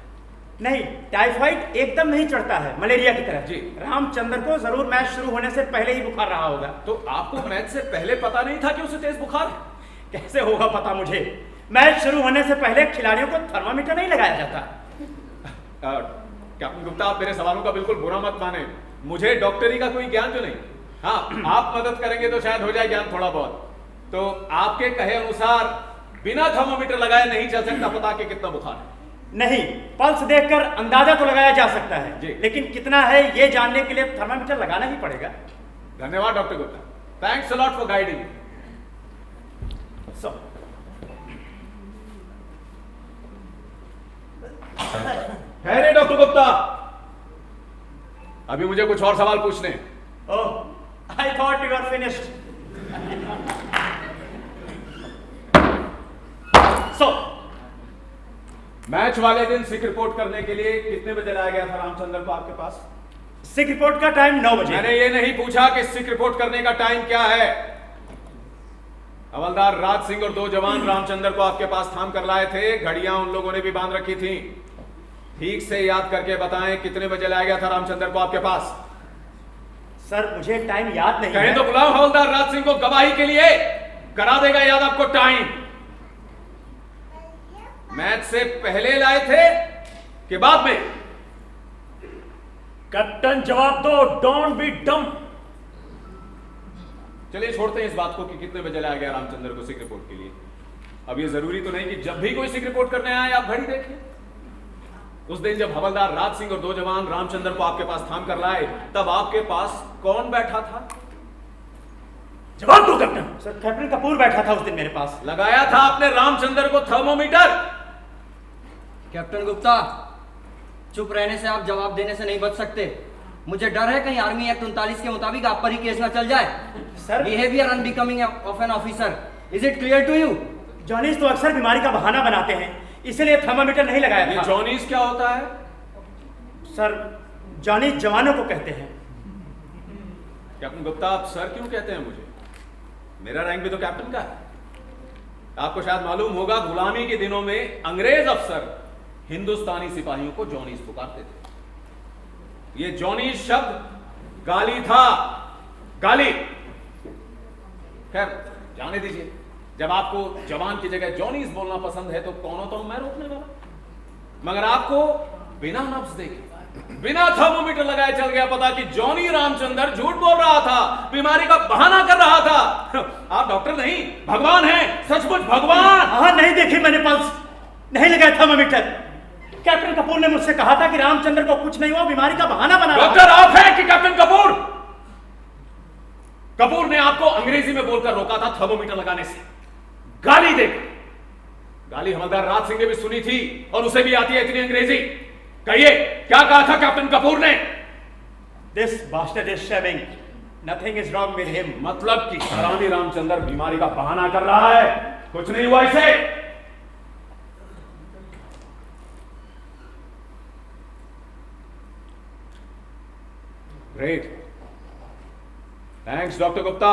नहीं, टाइफाइड एकदम नहीं चढ़ता है, मलेरिया की तरह। जी। रामचंद्र को जरूर मैच शुरू होने से पहले ही बुखार रहा होगा। तो आपको मैच से पहले पता नहीं था कि उसे तेज बुखार है? कैसे होगा पता मुझे? मैच शुरू होने से पहले खिलाड़ियों को थर्मामीटर नहीं लगाया जाता। कैप्टन गुप्ता, आप मेरे सवालों का बिल्कुल बुरा मत माने। मुझे डॉक्टरी का कोई ज्ञान तो नहीं। हाँ, आप मदद करेंगे तो शायद हो जाए ज्ञान थोड़ा बहुत। तो आपके कहे अनुसार बिना थर्मामीटर लगाए नहीं चल सकता पता कि कितना बुखार है? नहीं, पल्स देखकर अंदाजा तो लगाया जा सकता है जी। लेकिन कितना है ये जानने के लिए थर्मामीटर लगाना ही पड़ेगा। धन्यवाद doctor Gupta, thanks a lot for guiding. So है डॉक्टर गुप्ता, अभी मुझे कुछ और सवाल पूछने हैं। Oh, I thought you are finished. So match वाले दिन सिक रिपोर्ट करने के लिए कितने बजे लाया गया था रामचंद्र को आपके पास? सिक रिपोर्ट का टाइम 9 बजे। मैंने ये नहीं पूछा कि सिक रिपोर्ट करने का टाइम क्या है। हवलदार राज सिंह और 2 जवान रामचंद्र को आपके पास थाम कर लाए थे। घड़ियां उन लोगों ने भी बांध रखी थी। ठीक से याद करके बताएं कितने बजे लाया गया था रामचंद्र को आपके पास? सर, मुझे टाइम याद नहीं कहें है। तो बुलाओ हवलदार राज सिंह को गवाही के लिए, करा देगा याद आपको टाइम। मैच से पहले लाए थे कि बाद में? कैप्टन जवाब दो, डोंट बी डम। चलिए छोड़ते हैं इस बात को कि कितने बजे लाया गया रामचंद्र को सिक रिपोर्ट के लिए। अब ये जरूरी तो नहीं कि जब भी कोई सिक रिपोर्ट करने आए आप घड़ी देखें। उस दिन जब हवलदार राज सिंह और 2 जवान रामचंद्र को आपके पास थाम कर लाए तब आपके पास कौन बैठा था? जवाब दो कैप्टन। सर, कैप्टन कपूर बैठा था उस दिन मेरे पास। लगाया था आपने रामचंद्र को थर्मोमीटर? कैप्टन गुप्ता, चुप रहने से आप जवाब देने से नहीं बच सकते। मुझे डर है कहीं आर्मी एक्ट 39 के मुताबिक आप पर ही केस ना चल जाए। Sir, behaviour unbecoming of an officer, is it clear to you? जॉनीज तो अक्सर बीमारी का बहाना बनाते हैं, इसलिए थर्मामीटर नहीं लगाया ये था। जॉनीज क्या होता है? सर, जॉनीज जवानों को कहते हैं। कैप्टन गुप्ता, आप सर क्यों कहते हैं मुझे? मेरा रैंक भी तो कैप्टन का है। आपको शायद मालूम होगा गुलामी के दिनों में अंग्रेज अफसर हिंदुस्तानी सिपाहियों को जॉनीज पुकारते थे। ये जॉनीज शब्द गाली था, गाली। खैर जाने दीजिए, जब आपको जवान की जगह जॉनीज बोलना पसंद है तो कौन होता हूं मैं रोकने वाला। मगर आपको बिना नब्ज देखे, बिना थर्मोमीटर लगाए चल गया पता कि जॉनी रामचंद्र झूठ बोल रहा था, बीमारी का बहाना कर रहा था। आप डॉक्टर नहीं, भगवान हैं, सचमुच भगवान। हाँ, नहीं देखी मैंने पल्स, नहीं लगाया थर्मामीटर। कैप्टन कपूर ने मुझसे कहा था कि रामचंद्र को कुछ नहीं हुआ, बीमारी का बहाना बना रहा। डॉक्टर आप हैं कि कैप्टन कपूर? कपूर ने आपको अंग्रेजी में बोलकर रोका था थर्मोमीटर लगाने से, गाली देकर। गाली हवलदार राज सिंह ने भी सुनी थी और उसे भी आती है इतनी अंग्रेजी। कहिए क्या कहा था कैप्टन कपूर ने? This bastard is shaming. Nothing is wrong with him. मतलब कि हरामी रामचंद्र बीमारी का बहाना कर रहा है, कुछ नहीं हुआ इसे। Great, thanks doctor Gupta.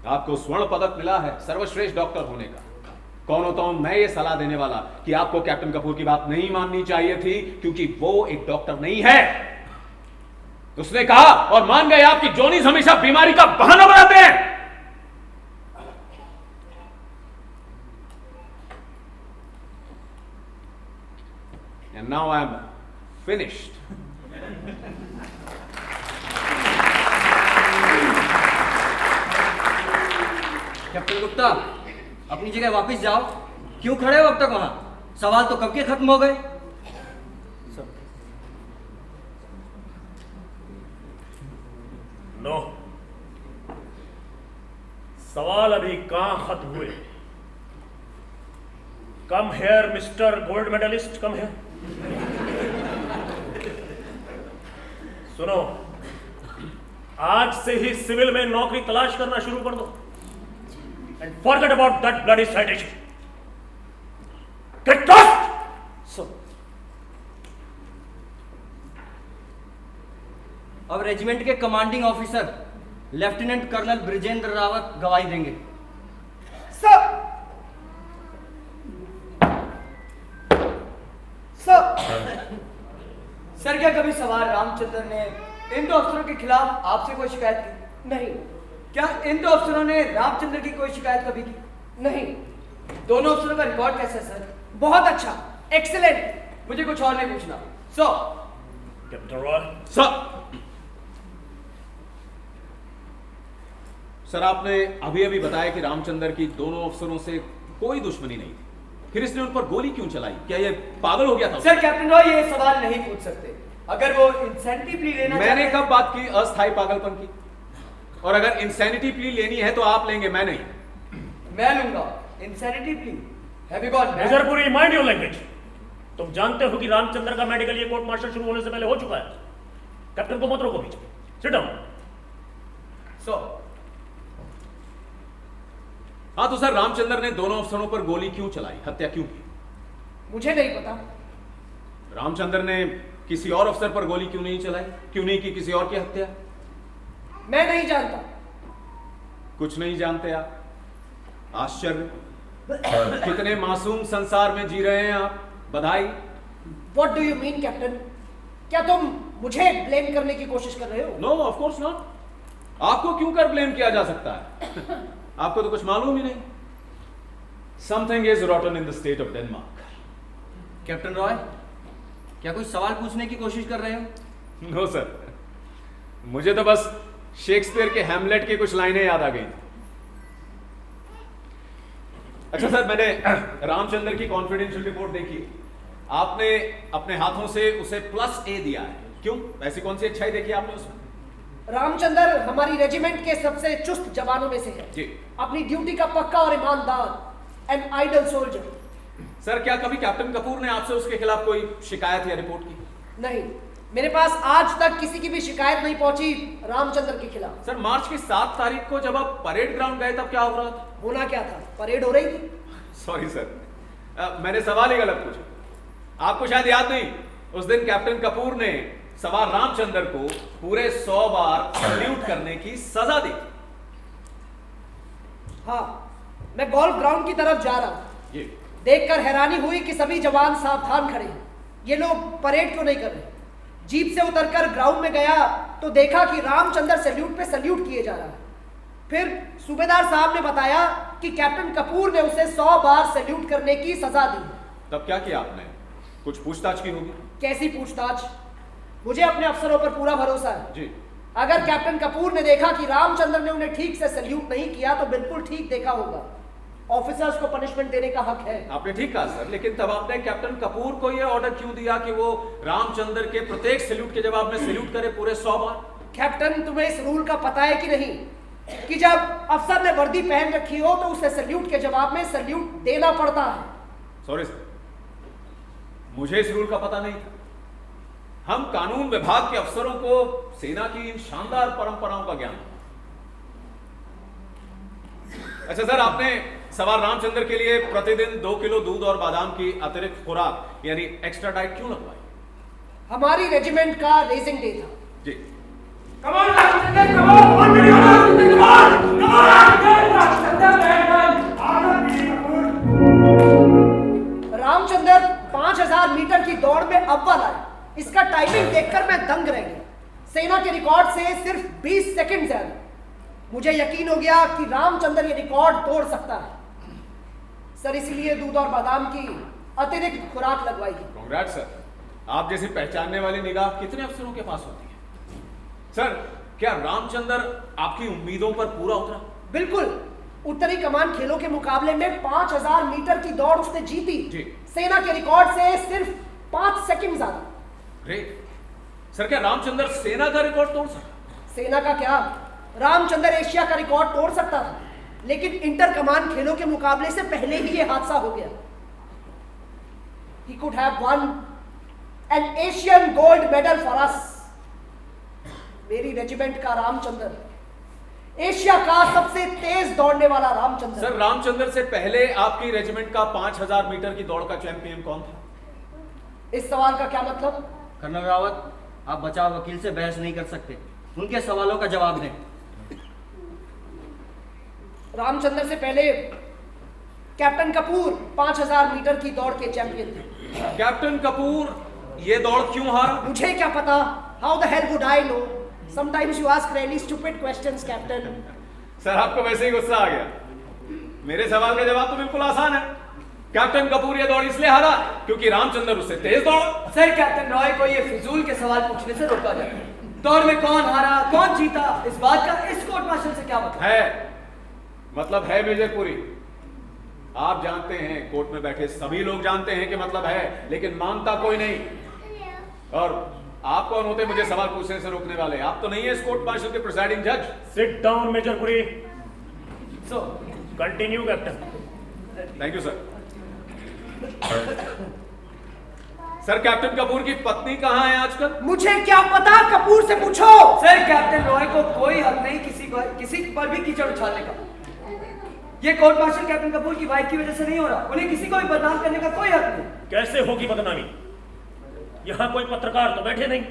आपको स्वर्ण पदक मिला है सर्वश्रेष्ठ डॉक्टर होने का। कौन होता हूं मैं ये सलाह देने वाला कि आपको कैप्टन कपूर की बात नहीं माननी चाहिए थी, क्योंकि वो एक डॉक्टर नहीं है। उसने कहा और मान गए आप कि जॉनीज हमेशा बीमारी का बहाना बनाते हैं। Now I am finished. Captain Gupta, अपनी जगह वापस जाओ। क्यों खड़े हो अब तक वहां? सवाल तो कब के खत्म हो गए। नो, सवाल अभी कहां खत्म हुए। Come here mister gold medalist, come here. सुनो, आज से ही सिविल में नौकरी तलाश करना शुरू कर दो। And forget about that bloody citation. Get lost. So अब रेजिमेंट के commanding officer lieutenant colonel Brijendra Rawat गवाही देंगे। सर, सर, क्या कभी सवार रामचंद्र ने इन दो अफसरों के खिलाफ आपसे कोई शिकायत की? नहीं। क्या इन दो अफसरों ने रामचंद्र की कोई शिकायत कभी की? नहीं। दोनों अफसरों का रिकॉर्ड कैसा है सर? बहुत अच्छा, एक्सीलेंट। मुझे कुछ और नहीं पूछना। सो कैप्टन रॉय। सर, आपने अभी अभी बताया कि रामचंद्र की दोनों अफसरों से कोई दुश्मनी नहीं थी, फिर इसने उन पर गोली क्यों चलाई? क्या ये पागल हो गया था? सर, कैप्टन रॉय ये सवाल नहीं पूछ सकते। अगर वो इंसेंटिव प्ली लेना मैंने कब बात की अस्थायी पागलपन की? और अगर इंसैनिटी प्ली लेनी है तो आप लेंगे, मैं नहीं। मैं लूंगा insanity plea. Have you got major Puri, mind your language. तुम जानते हो कि रामचंद्र का मेडिकल ये कोर्ट मार्शल शुरू होने से पहले हो चुका है। कैप्टन को मत रोको बीच में। Seat down. सो हाँ, तो सर, रामचंद्र ने दोनों अफसरों पर गोली क्यों चलाई? हत्या क्यों की? मुझे नहीं पता। रामचंद्र ने किसी और अफसर पर गोली क्यों नहीं चलाई? क्यों नहीं की किसी और की हत्या? मैं नहीं जानता। कुछ नहीं जानते आप? आश्चर्य। कितने मासूम संसार में जी रहे हैं आप। बधाई। What do you mean, captain? क्या तुम मुझे ब्लेम करने की कोशिश कर रहे हो? No, of course not. आपको क्यों कर ब्लेम किया जा सकता है? आपको तो कुछ मालूम ही नहीं। Something is रॉटन in the state of Denmark. Captain Roy, क्या कोई सवाल पूछने की कोशिश कर रहे हो? नो सर, मुझे तो बस शेक्सपियर के हैमलेट की कुछ लाइनें याद आ गई। अच्छा सर, मैंने रामचंद्र की कॉन्फिडेंशियल रिपोर्ट देखी। आपने अपने हाथों से उसे +A दिया है। क्यों? ऐसी कौन सी अच्छाई देखी आपने उसमें? रामचंद्र हमारी रेजिमेंट के सबसे चुस्त जवानों में से है। जी। अपनी ड्यूटी का पक्का और ईमानदार, एन आइडल सोल्जर। सर, क्या कभी कैप्टन कपूर ने आपसे उसके खिलाफ कोई शिकायत या रिपोर्ट की? नहीं, मेरे पास आज तक किसी की भी शिकायत नहीं पहुंची रामचंद्र के खिलाफ। सर, मार्च की 7 तारीख को जब आप परेड ग्राउंड गए तब क्या हो रहा था? होना क्या था? परेड हो रही थी। सॉरी सर, मैंने सवाल ही गलत पूछा। आपको शायद याद नहीं, उस दिन कैप्टन कपूर ने सवार रामचंद्र को पूरे 100 बार सैल्यूट करने की सजा दी। हाँ, मैं गोल्फ ग्राउंड की तरफ जा रहा हूं। ये देखकर हैरानी हुई कि सभी जवान सावधान खड़े हैं। ये लोग परेड क्यों नहीं कर रहे? जीप से उतरकर ग्राउंड में गया तो देखा कि रामचंद्र सैल्यूट पे सैल्यूट किए जा रहा है। फिर सूबेदार साहब ने बताया कि कैप्टन कपूर ने उसे 100 बार सैल्यूट करने की सजा दी। तब क्या किया आपने? कुछ पूछताछ की होगी। कैसी पूछताछ? मुझे अपने अफसरों पर पूरा भरोसा है। जी। अगर कैप्टन कपूर ने देखा कि रामचंद्र ने उन्हें ठीक से सैल्यूट नहीं किया तो बिल्कुल ठीक देखा होगा। ऑफिसर्स को पनिशमेंट देने का हक है। आपने ठीक कहा सर, लेकिन तब आपने कैप्टन कपूर को यह ऑर्डर क्यों दिया कि वो रामचंद्र के प्रत्येक सैल्यूट के जवाब में सैल्यूट करे पूरे 100 बार? कैप्टन, तुम्हें इस रूल का पता है कि नहीं कि जब अफसर ने वर्दी पहन रखी हो तो उसे सैल्यूट के जवाब में सैल्यूट देना पड़ता है। सॉरी सर, मुझे इस रूल का पता नहीं था। हम कानून विभाग के अफसरों को सेना की इन शानदार परंपराओं का ज्ञान। अच्छा सर, आपने सवार रामचंद्र के लिए प्रतिदिन 2 किलो दूध और बादाम की अतिरिक्त खुराक यानी एक्स्ट्रा डाइट क्यों लगवाई? हमारी रेजिमेंट का रेसिंग डे था। जी। रामचंद्र 5000 मीटर की दौड़ में अव्वल आए। इसका टाइमिंग देखकर मैं दंग रह गया। सेना के रिकॉर्ड से सिर्फ 20 सेकंड ज्यादा। मुझे यकीन हो गया कि रामचंद्र ये रिकॉर्ड तोड़ सकता है। सर, इसलिए दूध और बादाम की अतिरिक्त खुराक लगवाई। Congrats sir. आप जैसी पहचानने वाली निगाह कितने अफसरों के पास होती है? सर, क्या रामचंद्र आपकी उम्मीदों पर पूरा उतरा? बिल्कुल। उत्तरी कमान खेलों के मुकाबले में 5000 मीटर की दौड़ उसने जीती जी। सेना के रिकॉर्ड से सिर्फ 5 सेकंड ज्यादा। ग्रेट। सर, क्या रामचंद्र सेना का रिकॉर्ड तोड़ सका? सेना का क्या, रामचंद्र एशिया का रिकॉर्ड तोड़ सकता था, लेकिन इंटर कमान खेलों के मुकाबले से पहले ही यह हादसा हो गया। He could have won an Asian gold medal for us. मेरी रेजिमेंट का रामचंद्र, एशिया का सबसे तेज दौड़ने वाला रामचंद्र। सर, रामचंद्र से पहले आपकी रेजिमेंट का 5000 मीटर की दौड़ का चैंपियन कौन था? इस सवाल का क्या मतलब? कर्नल रावत, आप बचाव वकील से बहस नहीं कर सकते, उनके सवालों का जवाब दें। रामचंद्र से पहले कैप्टन कपूर 5000 मीटर की दौड़ के चैंपियन थे। कैप्टन कपूर ये दौड़ क्यों हारा? मुझे क्या पता? How the hell would I know? Sometimes you ask really stupid questions, captain. Sir, आपको वैसे ही गुस्सा आ गया। मेरे सवाल का जवाब तो बिल्कुल आसान है। कैप्टन कपूर ये दौड़ इसलिए हारा क्योंकि रामचंद्र उससे तेज दौड़ा। सर, कैप्टन रॉय को ये फिजूल के सवाल पूछने से रोका जाए। दौड़ में कौन हारा, कौन जीता, इस बात का इस कोर्ट मार्शल से क्या मतलब है मेजर पुरी। आप जानते हैं, कोर्ट में बैठे सभी लोग जानते हैं कि मतलब है, लेकिन मानता कोई नहीं। और आप कौन होते मुझे सवाल पूछने से रोकने वाले? आप तो नहीं है इस कोर्ट मार्शल के प्रिसाइडिंग जज। Sit down major Puri. So continue captain. Thank you sir. Sir, captain Kapoor की पत्नी कहाँ है आजकल? मुझे क्या पता, कपूर से पूछो। सर, कैप्टन रॉय को कोई हक नहीं किसी पर भी कीचड़ उछालने का। ये कोर्ट मार्शल कैप्टन कपूर की वाइफ की वजह से नहीं हो रहा। उन्हें किसी को भी बदनाम करने का कोई हक नहीं। कैसे होगी बदनामी? यहां कोई पत्रकार तो बैठे नहीं।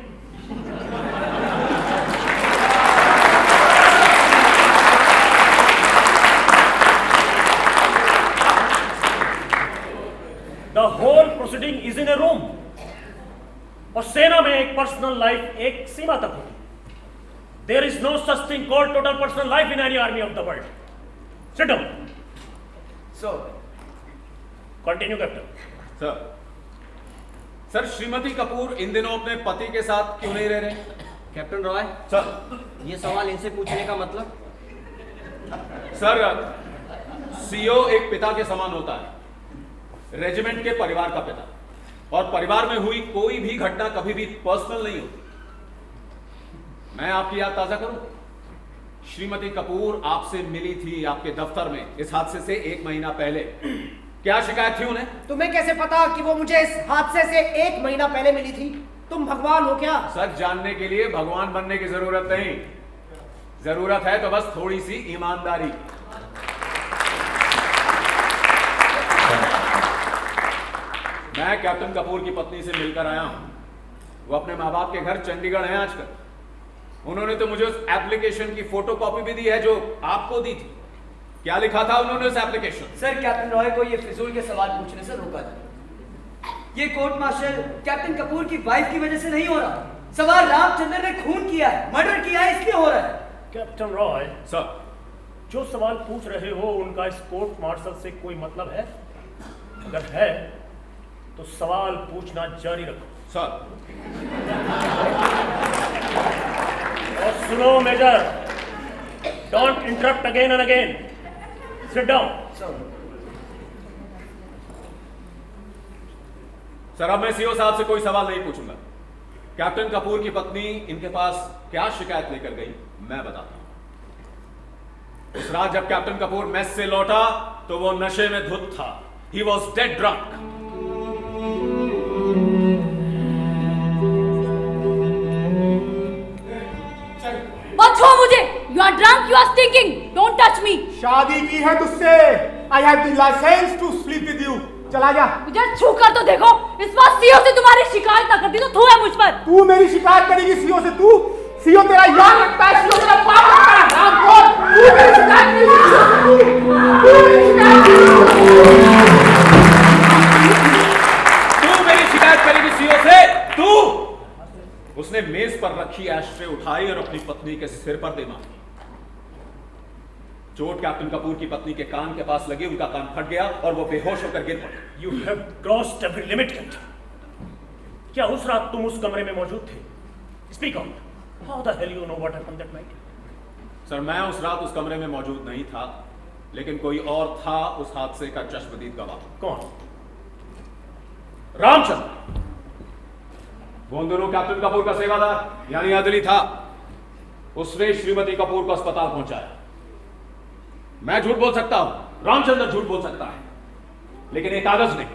The whole proceeding is in a room. और सेना में एक पर्सनल लाइफ एक सीमा तक होती। There is no such thing called total personal life in any army of the world. Sit down. So continue captain. Sir, श्रीमती कपूर इन दिनों अपने पति के साथ क्यों नहीं रह रहे? कैप्टन रॉय, सर, ये सवाल इनसे पूछने का मतलब? सर, सीओ एक पिता के समान होता है, रेजिमेंट के परिवार का पिता। और परिवार में हुई कोई भी घटना कभी भी पर्सनल नहीं होती। मैं आपकी याद ताजा करूं, श्रीमती कपूर आपसे मिली थी आपके दफ्तर में इस हादसे से 1 महीना पहले। क्या शिकायत थी उन्हें? तुम्हें कैसे पता कि वो मुझे इस हादसे से 1 महीना पहले मिली थी? तुम भगवान हो क्या? सच जानने के लिए भगवान बनने की जरूरत नहीं, जरूरत है तो बस थोड़ी सी ईमानदारी। मैं कैप्टन कपूर की पत्नी से मिलकर आया हूं। वो अपने माँ बाप के घर चंडीगढ़ हैं आजकल। उन्होंने तो मुझे उस एप्लीकेशन की फोटोकॉपी भी दी है जो आपको दी थी। क्या लिखा था उन्होंने उस एप्लीकेशन? सर, कैप्टन रॉय को ये फिजूल के सवाल पूछने से रोका जाए। ये कोर्ट मार्शल कैप्टन कपूर की वाइफ की वजह से नहीं हो रहा। सवाल रामचंद्र ने खून किया है, मर्डर किया है, इसलिए हो रहा है। कैप्टन रॉय, सर, जो सवाल पूछ रहे हो उनका इस कोर्ट मार्शल से कोई मतलब है? अगर है तो सवाल पूछना जारी रखो। सर, और सुनो major, don't interrupt again and again. Sit down. Sir, अब मैं सीओ साहब से कोई सवाल नहीं पूछूंगा। कैप्टन कपूर की पत्नी इनके पास क्या शिकायत लेकर गई मैं बताता हूं। उस रात जब कैप्टन कपूर मेस से लौटा तो वो नशे में धुत था। He was dead drunk. मत छुओ मुझे। You are drunk, you are stinking. Don't touch me. शादी की है तुझसे। I have the license to sleep with you. चला जा। मुझे छू कर तो देखो। इस बार सीओ से तुम्हारी शिकायत ना करती तो थू है मुझ पर। तू मेरी शिकायत करेगी सीओ से? तू सीओ तेरा यार लगता है, सीओ तेरा बाप लगता है। रामकोट, तू मेरी शिकायत करेगी। तू मेरी शिकायत करेगी सीओ से? तू? उसने मेज पर रखी एस्ट्रे उठाई और अपनी पत्नी के सिर पर दे मारी। चोट कैप्टन कपूर की पत्नी के कान के पास लगी, उनका कान फट गया और वो बेहोश होकर गिर पड़े। You have crossed every limit captain. क्या उस रात तुम उस कमरे में मौजूद थे? Speak out. How the hell you know what happened that night? Sir, मैं उस रात उस कमरे में मौजूद नहीं था, लेकिन कोई और था उस हादसे का चश्मदीद गवाह। कौन? रामचंद्र। वो उन दोनों कैप्टन कपूर का सेवादार यानी अदली था। उसने श्रीमती कपूर को अस्पताल पहुंचाया। मैं झूठ बोल सकता हूं, रामचंद्र झूठ बोल सकता है, लेकिन एक कागज नहीं।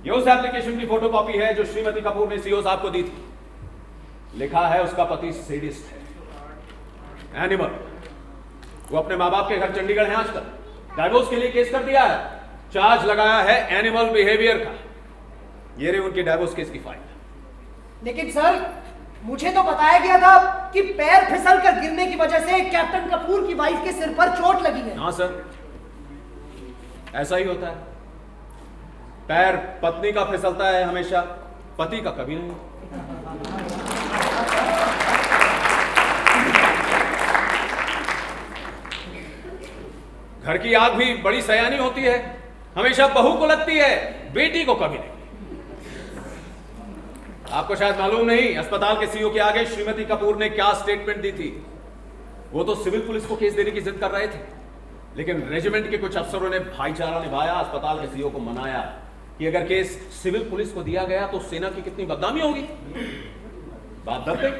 ये उस एप्लीकेशन की फोटोकॉपी है जो श्रीमती कपूर ने सीओ साहब को दी थी। लिखा है उसका पति सेडिस्ट है, एनिमल। वो अपने माँ बाप के घर चंडीगढ़ है आजकल। डाइवोर्स के लिए केस कर दिया है, चार्ज लगाया है एनिमल बिहेवियर का। ये रही उनकी डाइवोर्स केस की फाइल। लेकिन सर, मुझे तो बताया गया था कि पैर फिसल कर गिरने की वजह से कैप्टन कपूर की वाइफ के सिर पर चोट लगी है। हाँ सर, ऐसा ही होता है। पैर पत्नी का फिसलता है हमेशा, पति का कभी नहीं। घर की आग भी बड़ी सयानी होती है, हमेशा बहू को लगती है, बेटी को कभी नहीं। आपको शायद मालूम नहीं, अस्पताल के सीईओ के आगे श्रीमती कपूर ने क्या स्टेटमेंट दी थी। वो तो सिविल पुलिस को केस देने की जिद कर रहे थे, लेकिन रेजिमेंट के कुछ अफसरों ने भाईचारा निभाया, अस्पताल के सीईओ को मनाया कि अगर केस सिविल पुलिस को दिया गया तो सेना की कितनी बदनामी होगी। बात दब गई।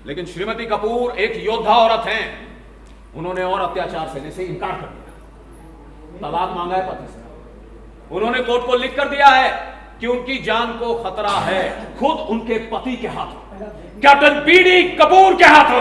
लेकिन श्रीमती कपूर एक योद्धा औरत हैं, उन्होंने और अत्याचार सहने से इनकार कर दिया। तलाक मांगा है पति से। उन्होंने कोर्ट को लिख कर दिया है कि उनकी जान को खतरा है, खुद उनके पति के हाथों, कैप्टन बीडी कपूर के हाथों।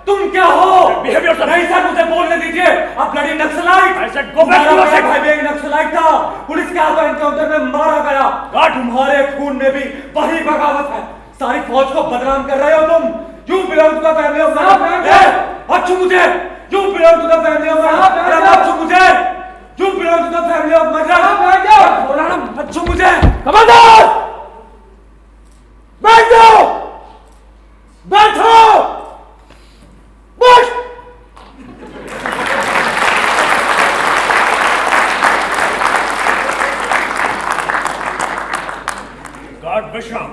तुम क्या हो? नहीं सर, मुझे बोलने दीजिए। आप ब्लडी नक्सलाइट। भाई भी एक नक्सलाइट था, पुलिस के हाथों एनकाउंटर में मारा गया। तुम्हारे खून में भी वही बगावत है। सारी फौज को बदनाम कर रहे हो तुम। You belong to the family of अच्छू मुझे। You belong to the family of अच्छू मुझे। You belong to the family of Madras. अच्छू मुझे। कमांडर, बैठ जाओ, बैठो, बैठ। गार्ड विश्राम।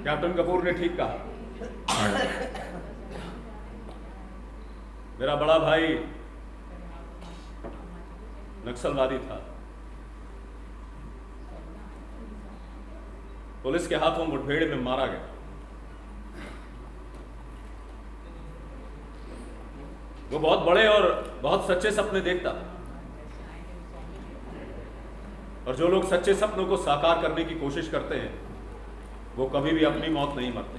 कैप्टन कपूर ने ठीक कहा। मेरा बड़ा भाई नक्सलवादी था। पुलिस के हाथों मुठभेड़ में मारा गया। वो बहुत बड़े और बहुत सच्चे सपने देखता था, और जो लोग सच्चे सपनों को साकार करने की कोशिश करते हैं वो कभी भी अपनी मौत नहीं मरते।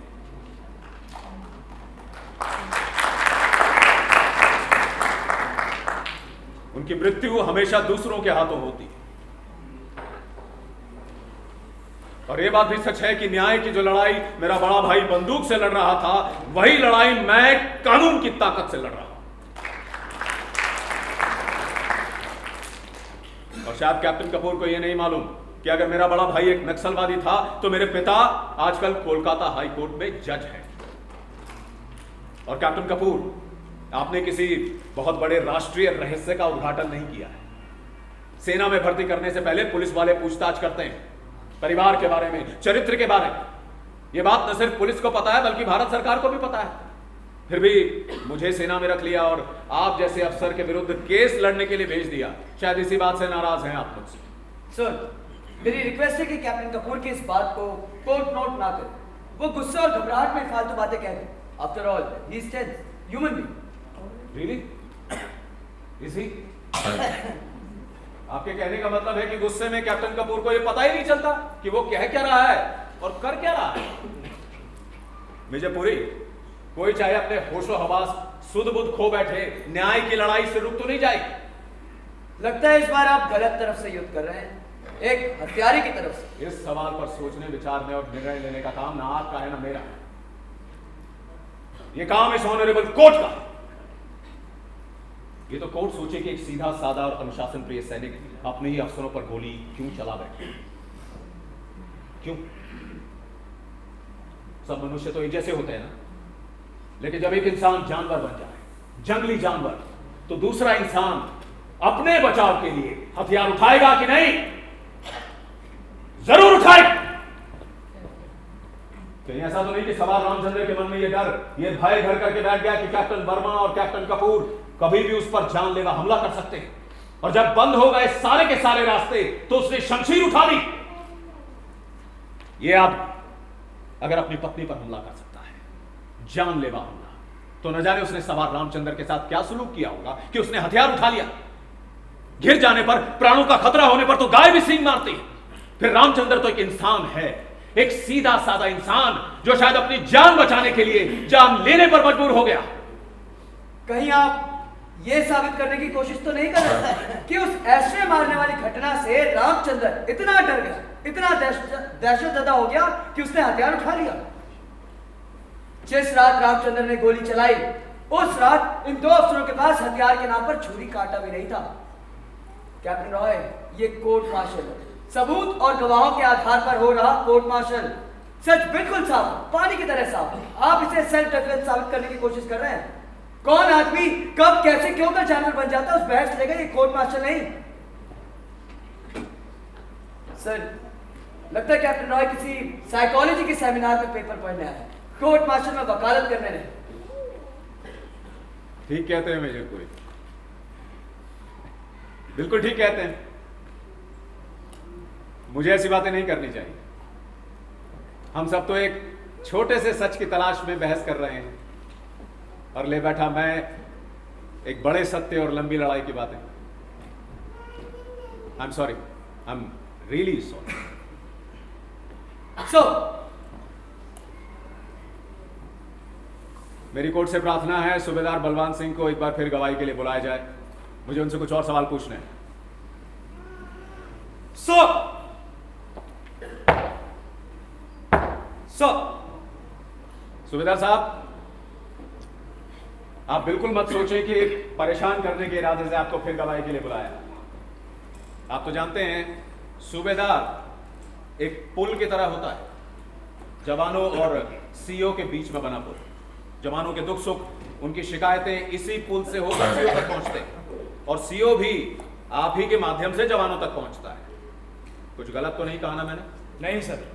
उनकी मृत्यु हमेशा दूसरों के हाथों होती है। और यह बात भी सच है कि न्याय की जो लड़ाई मेरा बड़ा भाई बंदूक से लड़ रहा था, वही लड़ाई मैं कानून की ताकत से लड़ रहा हूं। और शायद कैप्टन कपूर को यह नहीं मालूम कि अगर मेरा बड़ा भाई एक नक्सलवादी था तो मेरे पिता आजकल कोलकाता हाई कोर्ट में जज हैं। और कैप्टन कपूर, आपने किसी बहुत बड़े राष्ट्रीय रहस्य का उद्घाटन नहीं किया है। सेना में भर्ती करने से पहले पुलिस वाले पूछताछ करते हैं परिवार के बारे में, चरित्र के बारे में। यह बात न सिर्फ पुलिस को पता है बल्कि भारत सरकार को भी पता है। फिर भी मुझे सेना में रख लिया और आप जैसे अफसर के विरुद्ध केस लड़ने के लिए भेज दिया। शायद इसी बात से नाराज हैं आप मुझसे। सर, मेरी रिक्वेस्ट है कि कैप्टन कपूर की इस बात को कोर्ट नोट ना करें। वो गुस्से और घबराहट में फालतू बातें कह रहे हैं। After all he is tense human being. Really? इसी आपके कहने का मतलब है कि गुस्से में कैप्टन कपूर को यह पता ही नहीं चलता कि वो कह क्या रहा है और कर क्या रहा है। विजयपुरी, कोई चाहे अपने होशो हवास सुध बुध खो बैठे, न्याय की लड़ाई से रुक तो नहीं जाएगी। लगता है इस बार आप गलत तरफ से युद्ध कर रहे हैं, एक हत्यारे की तरफ से। इस सवाल पर सोचने, विचारने और निर्णय लेने का काम ना आपका है ना मेरा। यह काम इस ऑनरेबल कोर्ट का। ये तो कोर्ट सोचे कि एक सीधा साधा और अनुशासन प्रिय सैनिक अपने ही अफसरों पर गोली क्यों चला बैठे। क्यों? सब मनुष्य तो एक जैसे होते हैं ना, लेकिन जब एक इंसान जानवर बन जाए, जंगली जानवर, तो दूसरा इंसान अपने बचाव के लिए हथियार उठाएगा कि नहीं? जरूर उठाएगा। कहीं ऐसा तो नहीं कि सवाल रामचंद्र के मन में यह डर, यह भय घर करके बैठ गया कि कैप्टन वर्मा और कैप्टन कपूर कभी भी उस पर जानलेवा हमला कर सकते हैं, और जब बंद हो गए सारे के सारे रास्ते तो उसने शमशीर उठा ली। यह अब अगर अपनी पत्नी पर हमला कर सकता है, जानलेवा हमला, तो न जाने उसने सवार रामचंद्र के साथ क्या सुलूक किया होगा कि उसने हथियार उठा लिया। गिर जाने पर, प्राणों का खतरा होने पर तो गाय भी सींग मारती है। फिर रामचंद्र तो एक इंसान है, एक सीधा साधा इंसान जो शायद अपनी जान बचाने के लिए जान लेने पर मजबूर हो गया। कहीं आप ये साबित करने की कोशिश तो नहीं कर रहे कि उस ऐसे मारने वाली घटना से रामचंद्र इतना डर गया, इतना दहशतज़दा हो गया कि उसने हथियार उठा लिया। जिस रात रामचंद्र ने गोली चलाई, उस रात इन दो अफसरों के पास हथियार के नाम पर छुरी कांटा भी नहीं था। कैप्टन रॉय, ये कोर्ट मार्शल, सबूत और गवाहों के आधार पर हो रहा कोर्ट मार्शल, सच बिल्कुल साफ, पानी की तरह साफ। आप इसे सेल्फ डिफेंस साबित करने की कोशिश कर रहे हैं। कौन आदमी कब कैसे क्यों कर जानवर बन जाता है, उस बहस लेगा, ये कोर्ट मार्शल नहीं। सर, लगता है कैप्टन रॉय किसी साइकोलॉजी के सेमिनार में पेपर पढ़ने आए, कोर्ट मार्शल में वकालत करने नहीं। ठीक कहते हैं विजयपुरी, बिल्कुल ठीक कहते हैं। मुझे ऐसी बातें नहीं करनी चाहिए। हम सब तो एक छोटे से सच की तलाश में बहस कर रहे हैं, और ले बैठा मैं एक बड़े सत्य और लंबी लड़ाई की बातें। I am sorry, I am really sorry. So मेरी कोर्ट से प्रार्थना है सूबेदार बलवान सिंह को एक बार फिर गवाही के लिए बुलाया जाए। मुझे उनसे कुछ और सवाल पूछने हैं। सूबेदार साहब, आप बिल्कुल मत सोचें कि परेशान करने के इरादे से आपको फिर गवाही के लिए बुलाया। आप तो जानते हैं सूबेदार एक पुल की तरह होता है, जवानों और सीओ के बीच में बना पुल। जवानों के दुख सुख, उनकी शिकायतें इसी पुल से होकर सीओ तक पहुंचते हैं, और सीओ भी आप ही के माध्यम से जवानों तक पहुंचता है। कुछ गलत तो नहीं कहा ना मैंने? नहीं सर।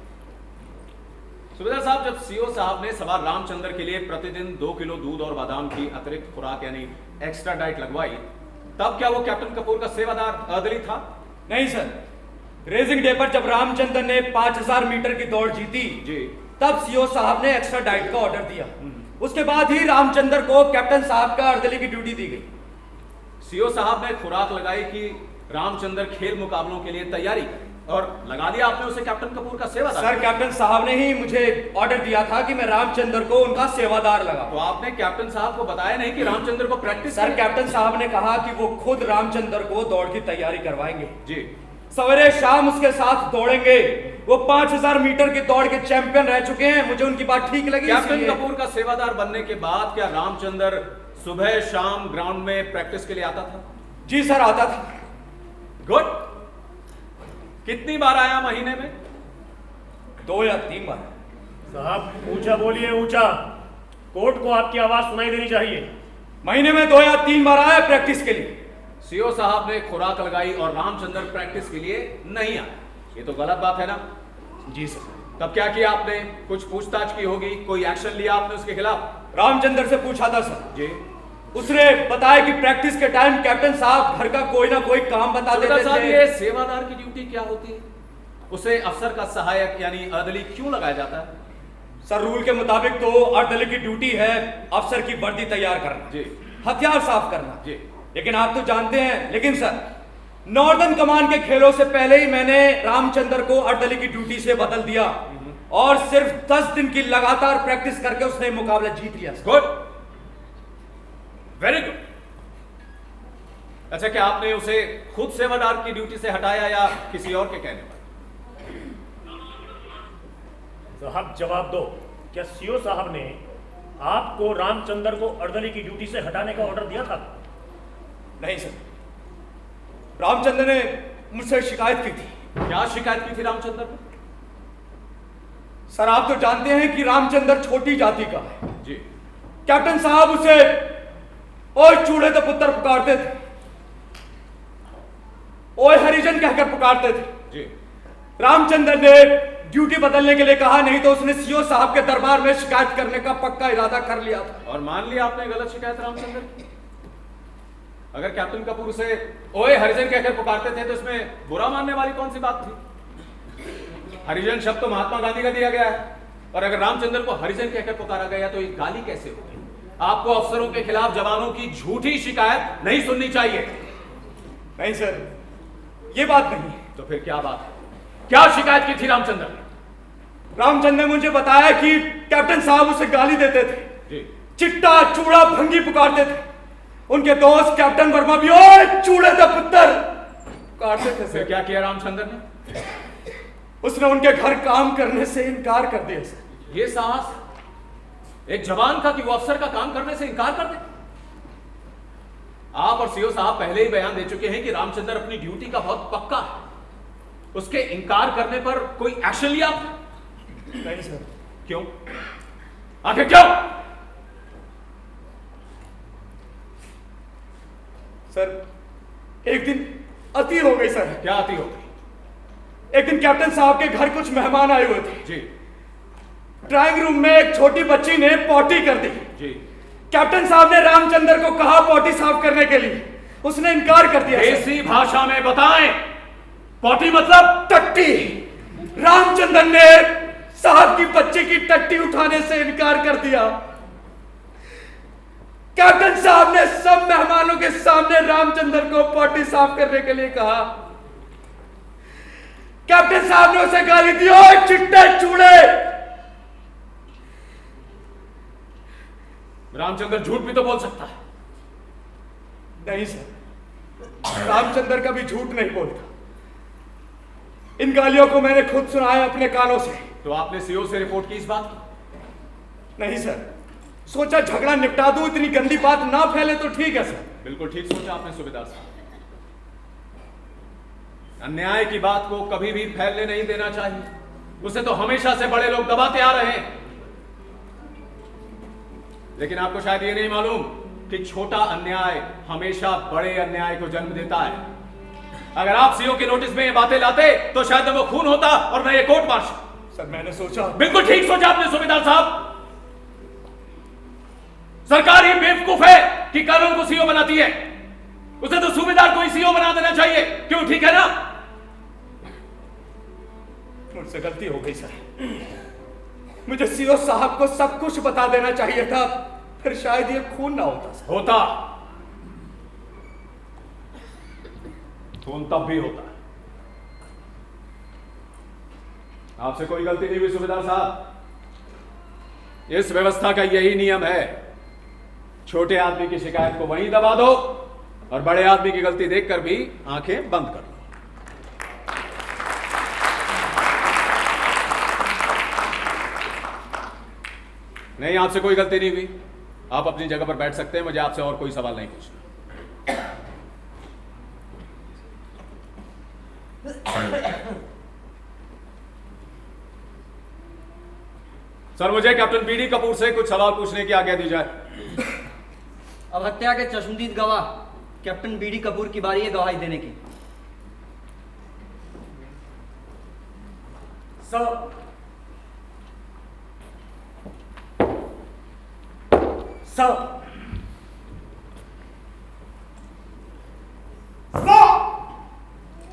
सूबेदार साहब, जब सीओ साहब ने सवार रामचंद्र के लिए प्रतिदिन 2 किलो दूध और बादाम की अतिरिक्त खुराक यानी एक्स्ट्रा डाइट लगवाई, तब क्या वो कैप्टन कपूर का सेवादार अर्दली था? नहीं सर। रेसिंग डे पर जब रामचंद्र ने 5000 मीटर की दौड़ जीती जी, तब सीओ साहब ने एक्स्ट्रा डाइट का ऑर्डर दिया। उसके बाद ही रामचंद्र को कैप्टन साहब का अर्दली की ड्यूटी दी गई। सीओ साहब ने खुराक लगाई कि रामचंद्र खेल मुकाबलों के लिए तैयारी करे, और लगा दिया आपने उसे कैप्टन कपूर का सेवादार। सर, कैप्टन साहब ने ही मुझे ऑर्डर दिया था कि मैं रामचंद्र को उनका सेवादार लगा। तो आपने कैप्टन साहब को बताया नहीं कि रामचंद्र को प्रैक्टिस? सर, कैप्टन साहब ने कहा कि वो खुद रामचंद्र को दौड़ की तैयारी करवाएंगे जी। सवेरे शाम उसके साथ दौड़ेंगे। वो 5000 मीटर की दौड़ के चैंपियन रह चुके हैं। मुझे उनकी बात ठीक लगी। कैप्टन कपूर का सेवादार बनने के बाद क्या रामचंद्र सुबह शाम ग्राउंड में प्रैक्टिस के लिए आता था? जी सर, आता था। गुड। कितनी बार आया महीने में? 2 या 3 बार। साहब ऊंचा बोलिए, ऊंचा। कोर्ट को आपकी आवाज सुनाई देनी चाहिए। महीने में 2 या 3 बार आया प्रैक्टिस के लिए। सीओ साहब ने खुराक लगाई और रामचंद्र प्रैक्टिस के लिए नहीं आया, ये तो गलत बात है ना? जी सर। तब क्या किया आपने? कुछ पूछताछ की होगी, कोई एक्शन लिया आपने उसके खिलाफ? रामचंद्र से पूछा था सर जी। उसने बताया कि प्रैक्टिस के टाइम कैप्टन साहब घर का कोई ना कोई काम बता देते थे। ये सेवादार की ड्यूटी क्या होती है? उसे अफसर का सहायक यानी अर्दली क्यों लगाया जाता है? सर, रूल के मुताबिक तो अर्दली की ड्यूटी है अफसर की वर्दी तैयार करना जी, हथियार साफ करना जी, लेकिन आप तो जानते हैं, लेकिन सर नॉर्दर्न कमान के खेलों से पहले ही मैंने रामचंद्र को अर्दली की ड्यूटी से बदल दिया और सिर्फ 10 दिन की लगातार प्रैक्टिस करके उसने मुकाबला जीत लिया। Good, very good. अच्छा, क्या आपने उसे खुद सेवादार की ड्यूटी से हटाया या किसी और के कहने पर? साहब जवाब दो, क्या सीओ साहब ने आपको रामचंद्र को अर्दली की ड्यूटी से हटाने का ऑर्डर दिया था? नहीं सर, रामचंद्र ने मुझसे शिकायत की थी। क्या शिकायत की थी रामचंद्र ने? सर आप तो जानते हैं कि रामचंद्र छोटी जाति का है जी। कैप्टन साहब उसे ओए चूड़े तो पुत्र पुकारते थे, ओए हरिजन कहकर पुकारते थे जी। रामचंद्र ने ड्यूटी बदलने के लिए कहा, नहीं तो उसने सीओ साहब के दरबार में शिकायत करने का पक्का इरादा कर लिया था। और मान लिया आपने गलत शिकायत रामचंद्र की? अगर कैप्टन कपूर से ओए हरिजन कहकर पुकारते थे तो इसमें बुरा मानने वाली कौन सी बात थी? हरिजन शब्द तो महात्मा गांधी का दिया गया है, और अगर रामचंद्र को हरिजन कहकर पुकारा गया तो ये गाली कैसे होगी? आपको अफसरों के खिलाफ जवानों की झूठी शिकायत नहीं सुननी चाहिए। नहीं सर, ये बात नहीं। तो फिर क्या बात है? क्या शिकायत की थी रामचंद्र ने? रामचंद्र ने मुझे बताया कि कैप्टन साहब उसे गाली देते थे जी। चिट्टा चूड़ा भंगी पुकारते थे। उनके दोस्त कैप्टन वर्मा भी ओए चूड़े का पुत्र पुकारते थे। फिर क्या किया रामचंद्र ने? उसने उनके घर काम करने से इनकार कर दिया सर। ये साहस एक जवान का कि वो अफसर का काम करने से इनकार कर दे? आप और सीओ साहब पहले ही बयान दे चुके हैं कि रामचंद्र अपनी ड्यूटी का बहुत पक्का है। उसके इनकार करने पर कोई एक्शन लिया आपने? नहीं सर। क्यों? आखिर क्यों? सर एक दिन अति हो गई सर। क्या अति हो गई? एक दिन कैप्टन साहब के घर कुछ मेहमान आए हुए थे जी। ड्राइंग रूम में एक छोटी बच्ची ने पॉटी कर दी जी। कैप्टन साहब ने रामचंद्र को कहा पॉटी साफ करने के लिए, उसने इनकार कर दिया। देसी भाषा में बताएं, पॉटी मतलब? टट्टी। रामचंद्र ने साहब की बच्चे की टट्टी उठाने से इनकार कर दिया। कैप्टन साहब ने सब मेहमानों के सामने रामचंद्र को पॉटी साफ करने के लिए कहा। कैप्टन साहब ने उसे गाली दी, ओए चिट्टे चूड़े। रामचंद्र झूठ भी तो बोल सकता है। नहीं सर, रामचंद्र कभी झूठ नहीं बोलता। इन गालियों को मैंने खुद सुना है अपने कानों से। तो आपने सीओ से रिपोर्ट की इस बात की? नहीं सर, सोचा झगड़ा निपटा दूं, इतनी गंदी बात ना फैले तो ठीक है सर। बिल्कुल ठीक सोचा आपने सूबेदार साहब। अन्याय की बात को कभी भी फैलने नहीं देना चाहिए। उसे तो हमेशा से बड़े लोग दबाते आ रहे हैं। लेकिन आपको शायद ये नहीं मालूम कि छोटा अन्याय हमेशा बड़े अन्याय को जन्म देता है। अगर आप सीओ के नोटिस में ये बातें लाते तो शायद वो खून होता और न ये कोर्ट मार्शल। सर मैंने सोचा। बिल्कुल ठीक सोचा आपने सूबेदार साहब। सरकार ही बेवकूफ है कि कानून को सीओ बनाती है। उसे तो सूबेदार को ही सीओ बना देना चाहिए। क्यों? ठीक है ना? मुझसे गलती हो गई सर। मुझे सीओ साहब को सब कुछ बता देना चाहिए था, फिर शायद ये खून ना होता सर। होता। खून तब भी होता है। आपसे कोई गलती नहीं हुई सूबेदार साहब। इस व्यवस्था का यही नियम है। छोटे आदमी की शिकायत को वहीं दबा दो और बड़े आदमी की गलती देखकर भी आंखें बंद कर दो। नहीं, आपसे कोई गलती नहीं हुई। आप अपनी जगह पर बैठ सकते हैं। मुझे आपसे और कोई सवाल नहीं पूछना। सर, मुझे कैप्टन बीडी कपूर से कुछ सवाल पूछने की आज्ञा दी जाए। अब हत्या के चश्मदीद गवाह कैप्टन बीडी कपूर की बारी है गवाही देने की। सर,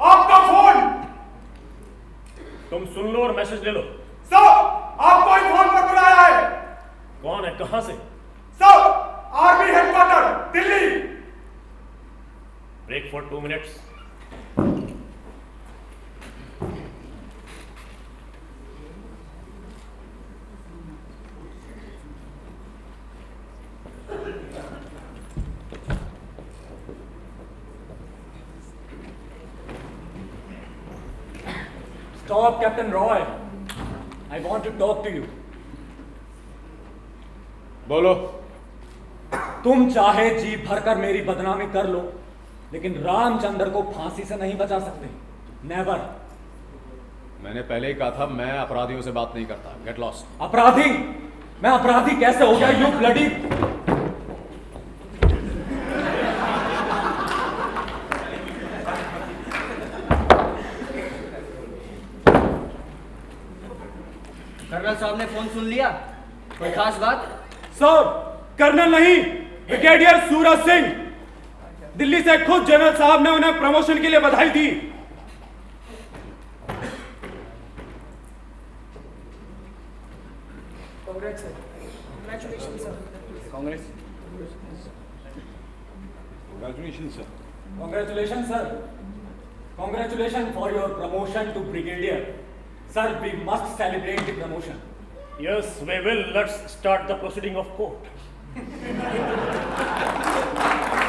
आपका फोन। तुम सुन लो और मैसेज ले लो। सर, आपको ही फोन पर बुलाया है। कौन है? कहां से? Sir, army headquarter Delhi. 2 minutes. Stop, Captain Roy. I want to talk to you. बोलो। तुम चाहे जी भरकर मेरी बदनामी कर लो, लेकिन रामचंद्र को फांसी से नहीं बचा सकते। नेवर। मैंने पहले ही कहा था मैं अपराधियों से बात नहीं करता। Get lost. अपराधी? मैं अपराधी कैसे हो गया? You bloody. कर्नल साहब ने फोन सुन लिया? कोई खास बात? सर, कर्नल नहीं, ब्रिगेडियर सूरज सिंह। दिल्ली से खुद जनरल साहब ने उन्हें प्रमोशन के लिए बधाई दी। Congratulations, sir. Congratulations, sir. Congratulations for your promotion to brigadier. Sir, we must celebrate the promotion. Yes, we will. Let's start the proceeding of court.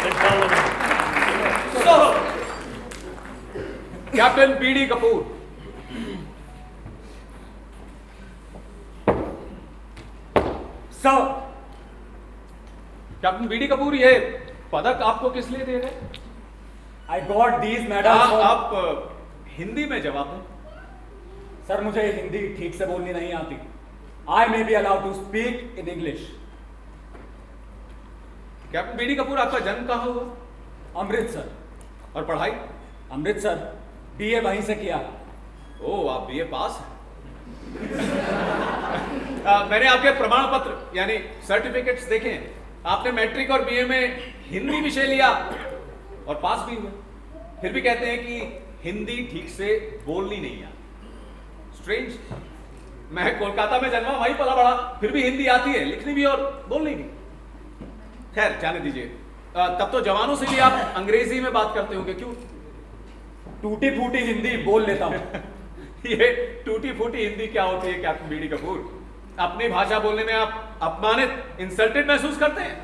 Sit down. So, captain BD Kapoor. Sir, captain BD Kapoor, ये पदक आपको किस लिए दे रहे? I got these medals for... आप हिंदी में जवाब दें। सर, मुझे हिंदी ठीक से बोलनी नहीं आती। I may be allowed to speak in English. Captain BD Kapoor, आपका जन्म कहाँ हुआ? अमृतसर। और पढ़ाई? अमृतसर, बीए वहीं से किया। ओ, आप बीए पास हैं। मैंने आपके प्रमाण पत्र यानी सर्टिफिकेट्स देखे हैं। आपने मैट्रिक और बीए में हिंदी विषय लिया और पास भी हुए, फिर भी कहते हैं कि हिंदी ठीक से बोलनी नहीं आती। स्ट्रेंज। मैं कोलकाता में जन्मा, वहीं पला बड़ा, फिर भी हिंदी आती है, लिखनी भी और बोलनी भी। खैर, जाने दीजिए। तब तो जवानों से भी आप अंग्रेजी में बात करते होंगे, क्यों? टूटी फूटी हिंदी बोल लेता हूँ। ये टूटी फूटी हिंदी क्या होती है कैप्टन बीडी कपूर? अपनी भाषा बोलने में आप अपमानित, इंसल्टेड महसूस करते हैं?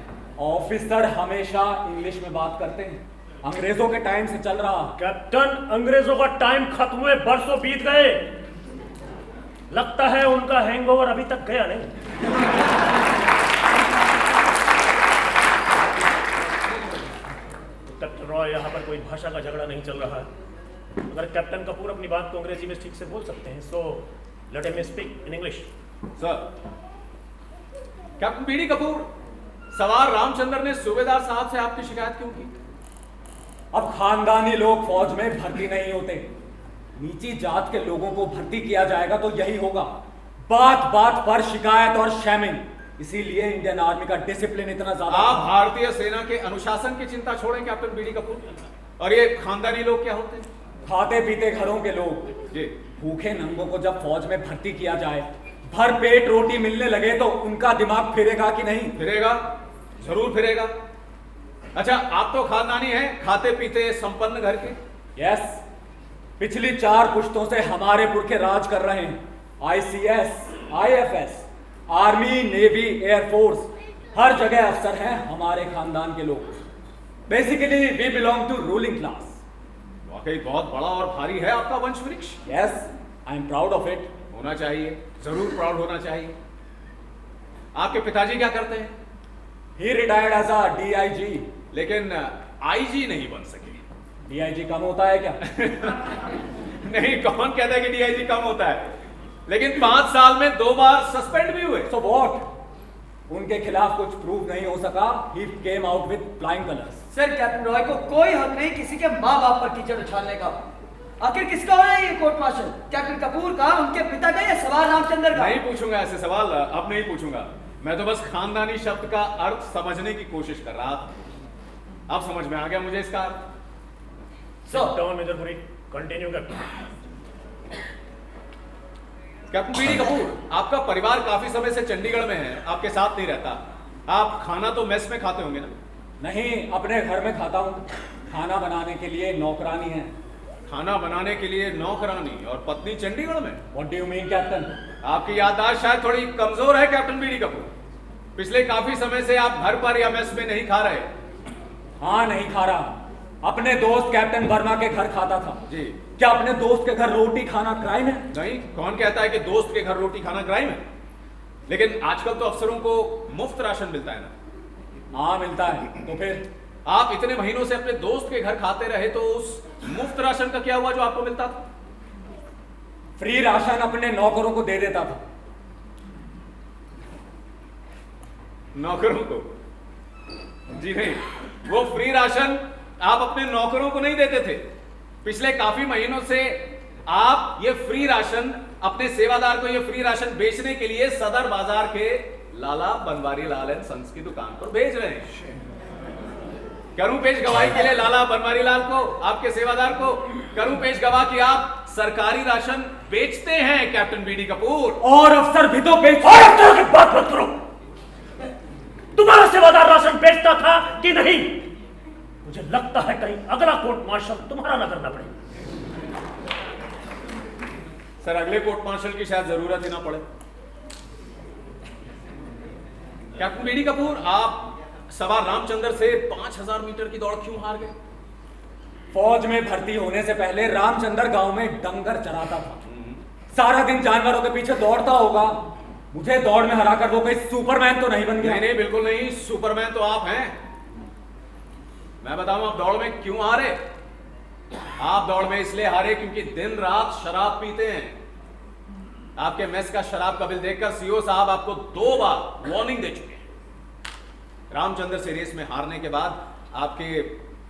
ऑफिसर हमेशा इंग्लिश में बात करते हैं, अंग्रेजों के टाइम से चल रहा। कैप्टन, अंग्रेजों का टाइम खत्म हुए बरसों बीत गए। लगता है उनका हैंगओवर अभी तक गया नहीं। कैप्टन रॉय, यहाँ पर कोई भाषा का झगड़ा नहीं चल रहा है। अगर कैप्टन कपूर अपनी बात को अंग्रेजी में ठीक से बोल सकते हैं, so let him speak in English. Sir, captain BD Kapoor, सवार रामचंद्र ने सूबेदार साहब से आपकी शिकायत क्यों की? अब खानदानी लोग फौज में भर्ती नहीं होते, नीची जात के लोगों को भर्ती किया जाएगा तो यही होगा। बात बात पर शिकायत और शैमिंग, इसीलिए इंडियन आर्मी का डिसिप्लिन इतना ज्यादा। आप भारतीय सेना के अनुशासन की चिंता छोड़ें कैप्टन बीडी कपूर। और ये खानदानी लोग क्या होते हैं? खाते पीते घरों के लोग। जी। भूखे नंगों को जब फौज में भर्ती किया जाए, भर पेट रोटी मिलने लगे तो उनका दिमाग फिरेगा कि नहीं? फिरेगा, जरूर फिरेगा। अच्छा, आप तो खानदानी हैं, खाते पीते संपन्न घर के। यस, पिछली 4 पुश्तों से हमारे पुरखे राज कर रहे हैं। ICS, IFS, army, navy, air force, हर जगह अफसर हैं हमारे खानदान के लोग। Basically we belong to ruling class. वाकई बहुत बड़ा और भारी है आपका वंश वृक्ष। Yes, I am proud of it. होना चाहिए, जरूर प्राउड होना चाहिए। आपके पिताजी क्या करते हैं? ही रिटायर्ड एज अ DIG। लेकिन IG नहीं बन सके। DIG कम होता है क्या? नहीं, कौन कहता है कि DIG कम होता है? लेकिन 5 साल में 2 बार सस्पेंड भी हुए। So what? उनके खिलाफ कुछ प्रूव नहीं हो सका। He came out with flying colors। Sir, captain Roy को कोई हक नहीं किसी के माँ बाप पर कीचड़ उछालने का। आखिर किसका हो रहा है ये कोर्ट मार्शल? कैप्टन कपूर का, उनके पिता का, या सवार रामचंद्र का? नहीं पूछूंगा ऐसे सवाल, अब नहीं पूछूंगा। मैं तो बस खानदानी शब्द का अर्थ समझने की कोशिश कर रहा था। अब समझ में आ गया मुझे इसका अर्थ। So down major Puri, continue कर। कैप्टन बीडी कपूर, आपका परिवार काफी समय से चंडीगढ़ में है, आपके साथ नहीं रहता। आप खाना तो मेस में खाते होंगे ना? नहीं, अपने घर में खाता हूँ। खाना बनाने के लिए नौकरानी है। खाना बनाने के लिए नौकरानी और पत्नी चंडीगढ़ में? What do you mean captain? आपकी याददाश्त शायद थोड़ी कमजोर है कैप्टन बीडी कपूर। पिछले काफी समय से आप घर पर या मेस में नहीं खा रहे। हाँ, नहीं खा रहा। अपने दोस्त कैप्टन वर्मा के घर खाता था। जी। क्या अपने दोस्त के घर रोटी खाना क्राइम है? नहीं, कौन कहता है कि दोस्त के घर रोटी खाना क्राइम है? लेकिन आजकल तो अफसरों को मुफ्त राशन मिलता है ना। हाँ, मिलता है। तो फिर आप इतने महीनों से अपने दोस्त के घर खाते रहे, तो उस मुफ्त राशन का क्या हुआ जो आपको मिलता था? फ्री राशन अपने नौकरों को दे देता था। नौकरों को? जी नहीं, वो फ्री राशन आप अपने नौकरों को नहीं देते थे। पिछले काफी महीनों से आप ये फ्री राशन अपने सेवादार को ये फ्री राशन बेचने के लिए सदर बाजार के लाला बनवारी लाल एंड सन्स की दुकान पर भेज रहे हैं। करूं पेश गवाही के लिए लाला बनवारी लाल को, आपके सेवादार को? करूं पेश गवाह कि आप सरकारी राशन बेचते हैं कैप्टन बीडी कपूर? और अफसर भी तो बेच। और अफसर की बात मत करो। तुम्हारा सेवादार राशन बेचता था कि नहीं? मुझे लगता है कहीं अगला कोर्ट मार्शल तुम्हारा न करना पड़े। सर, अगले कोर्ट मार्शल की शायद जरूरत ही ना पड़े। कैप्टन बीडी कपूर, आप सवार रामचंद्र से 5000 मीटर की दौड़ क्यों हार गए? फौज में भर्ती होने से पहले रामचंद्र गांव में डंगर चराता था। सारा दिन जानवरों के पीछे दौड़ता होगा। मुझे दौड़ में हराकर वो कोई सुपरमैन तो नहीं बन गया? नहीं, बिल्कुल नहीं। सुपरमैन तो आप हैं। मैं बताऊं आप दौड़ में क्यों हारे? आप दौड़ में इसलिए हारे क्योंकि दिन रात शराब पीते हैं। आपके मेस का शराब का बिल देखकर सीओ साहब आपको 2 बार वार्निंग दे चुके हैं। रामचंद्र से रेस में हारने के बाद आपके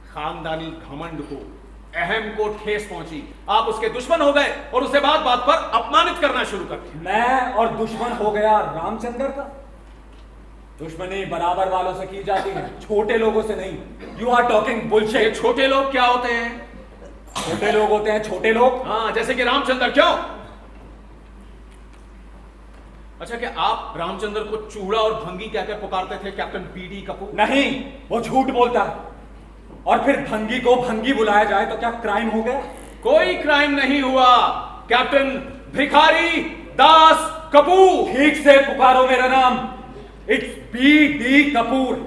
खानदानी घमंड को अहम को ठेस पहुंची। आप उसके दुश्मन हो गए और उसे बात बात पर अपमानित करना शुरू कर दिया। मैं और दुश्मन हो गया रामचंद्र का? दुश्मनी बराबर वालों से की जाती है, छोटे लोगों से नहीं। You are talking bullshit. छोटे लोग क्या होते हैं? छोटे लोग होते हैं छोटे लोग। हाँ, जैसे कि रामचंद्र। क्यों? अच्छा, क्या आप रामचंद्र को चूड़ा और भंगी कहकर पुकारते थे कैप्टन बीडी कपूर? नहीं, वो झूठ बोलता है। और फिर भंगी को भंगी बुलाया जाए तो क्या क्राइम हो गया? कोई क्राइम नहीं हुआ कैप्टन भिखारी दास कपूर। ठीक से पुकारो मेरा नाम। It's BD Kapoor.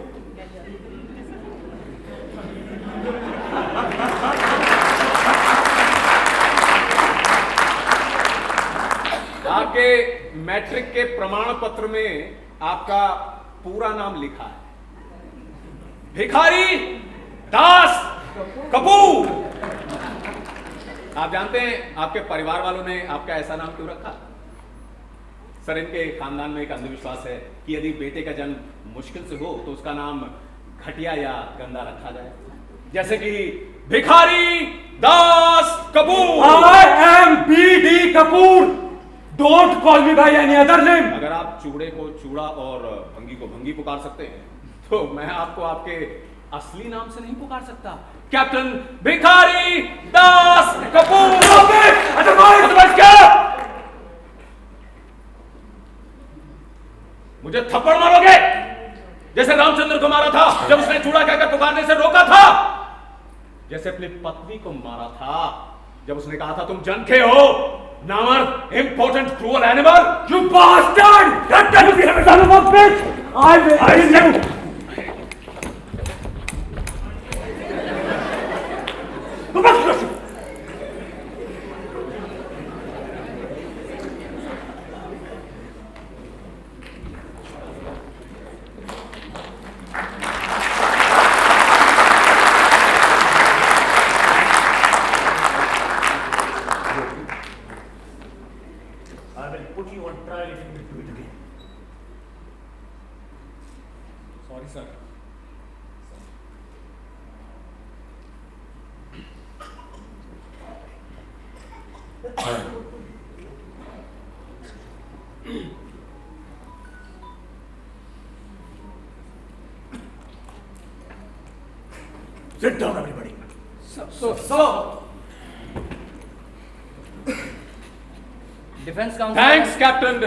आपके मैट्रिक के प्रमाण पत्र में आपका पूरा नाम लिखा है, भिखारी दास कपूर। आप जानते हैं आपके परिवार वालों ने आपका ऐसा नाम क्यों रखा? सर, इनके खानदान में एक अंधविश्वास है कि यदि बेटे का जन्म मुश्किल से हो तो उसका नाम घटिया या गंदा रखा जाए, जैसे कि Bhikhari Das Kapoor. I am BD Kapoor. Don't call me by any other name. अगर आप चूड़े को चूड़ा और भंगी को भंगी पुकार सकते हैं, तो मैं आपको आपके असली नाम से नहीं पुकार सकता, कैप्टन भिखारी दास कपूर। क्या? मुझे थप्पड़ मारोगे जैसे रामचंद्र को मारा था जब उसने चूड़ा कहकर पुकारने से रोका था, जैसे अपनी पत्नी को मारा था जब उसने कहा था तुम जनखे हो, नामर्द, important cruel animal. You bastard! That can be a son of a bitch! I will you! Sit down, everybody. So. Defense Counsel. Thanks, Captain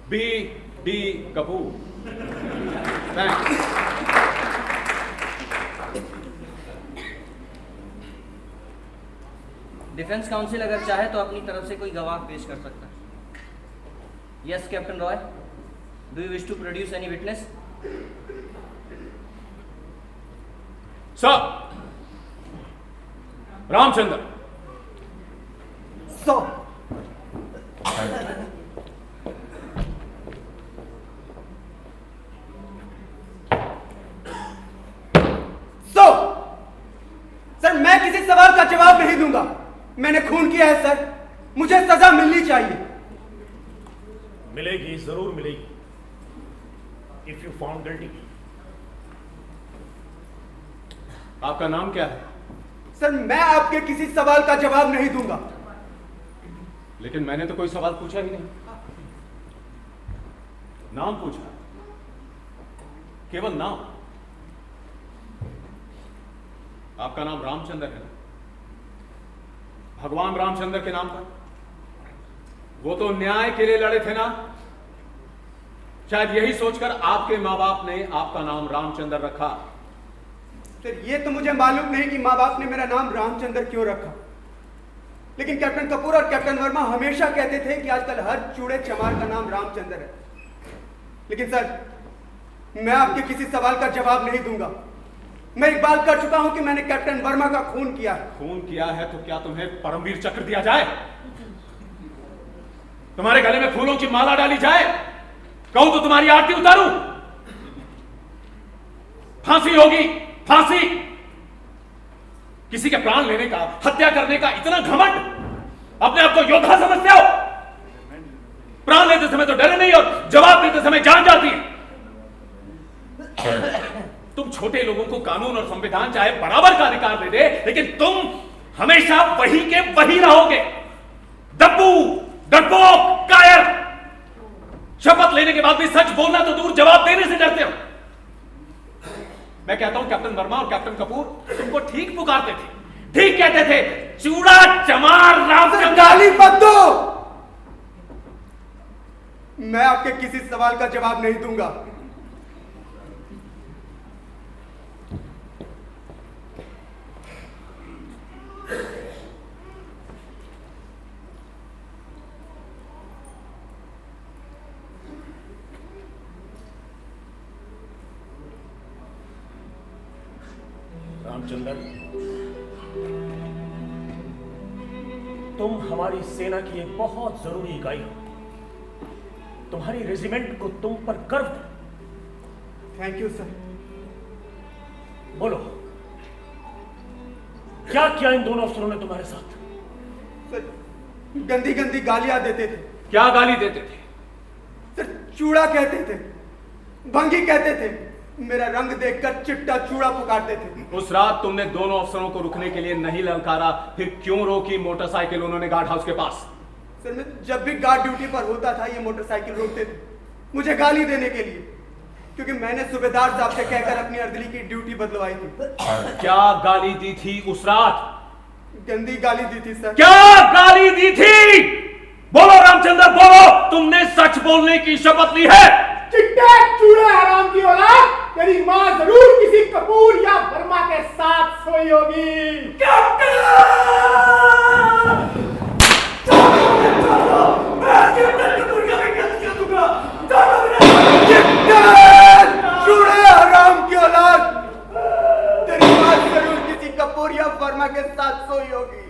B.D. Kapoor. Thanks. Defence council अगर चाहे तो अपनी तरफ से कोई गवाह पेश कर सकता है। Yes captain Roy, do you wish to produce any witness? Sir, Ramchandra. So sir, मैं किसी सवाल का जवाब नहीं दूंगा। मैंने खून किया है सर, मुझे सजा मिलनी चाहिए। मिलेगी, जरूर मिलेगी। If you found guilty. आपका नाम क्या है? सर, मैं आपके किसी सवाल का जवाब नहीं दूंगा। लेकिन मैंने तो कोई सवाल पूछा ही नहीं। नाम पूछा, केवल नाम। आपका नाम रामचंद्र है, भगवान रामचंद्र के नाम पर। वो तो न्याय के लिए लड़े थे ना? शायद यही सोचकर आपके माँ बाप ने आपका नाम रामचंद्र रखा। सर, ये तो मुझे मालूम नहीं कि माँ बाप ने मेरा नाम रामचंद्र क्यों रखा, लेकिन कैप्टन कपूर और कैप्टन वर्मा हमेशा कहते थे कि आजकल हर चूड़े चमार का नाम रामचंद्र है। लेकिन सर, मैं आपके किसी सवाल का जवाब नहीं दूंगा। मैं इकबाल कर चुका हूं कि मैंने कैप्टन वर्मा का खून किया है। खून किया है तो क्या तुम्हें परमवीर चक्र दिया जाए? तुम्हारे गले में फूलों की माला डाली जाए? कहूं तो तुम्हारी आरती उतारूं? फांसी होगी, फांसी। किसी के प्राण लेने का, हत्या करने का इतना घमंड? अपने आप को योद्धा समझते हो? प्राण लेते समय तो डरे नहीं और जवाब देते समय जान जाती है। तुम छोटे लोगों को कानून और संविधान चाहे बराबर का अधिकार दे दे, लेकिन तुम हमेशा वही के वही रहोगे। दब्बू, डरपोक, कायर। शपथ लेने के बाद भी सच बोलना तो दूर, जवाब देने से डरते हो। मैं कहता हूं कैप्टन वर्मा और कैप्टन कपूर तुमको ठीक पुकारते थे, ठीक कहते थे। चूड़ा चमार रामचंद्र। गाली मत दो। मैं आपके किसी सवाल का जवाब नहीं दूंगा। रामचंद्र, तुम हमारी सेना की एक बहुत जरूरी इकाई हो। तुम्हारी रेजिमेंट को तुम पर गर्व है। Thank you sir. बोलो, क्या किया इन दोनों अफसरों ने तुम्हारे साथ? सर, गंदी गंदी गालियां देते थे। क्या गाली देते थे? सर, चूड़ा कहते थे, भंगी कहते थे, मेरा रंग देखकर चिट्टा चूड़ा पुकारते थे। उस रात तुमने दोनों अफसरों को रुकने के लिए नहीं ललकारा, फिर क्यों रोकी मोटरसाइकिल उन्होंने गार्ड हाउस के पास? सर, मैं जब भी गार्ड ड्यूटी पर होता था ये मोटरसाइकिल रोकते थे मुझे गाली देने के लिए, क्योंकि मैंने सूबेदार साहब से कहकर अपनी अर्दली की ड्यूटी बदलवाई थी। क्या गाली दी थी उस रात? गंदी गाली दी थी सर। क्या गाली दी थी? बोलो रामचंद्र, बोलो। तुमने सच बोलने की शपथ ली है? चिट्टे चूड़े हराम की औलाद, तेरी मां जरूर किसी कपूर या वर्मा के साथ सोई होगी। चूड़े हराम की औलाद, तेरी मां जरूर किसी कपूर या वर्मा के साथ सोई होगी।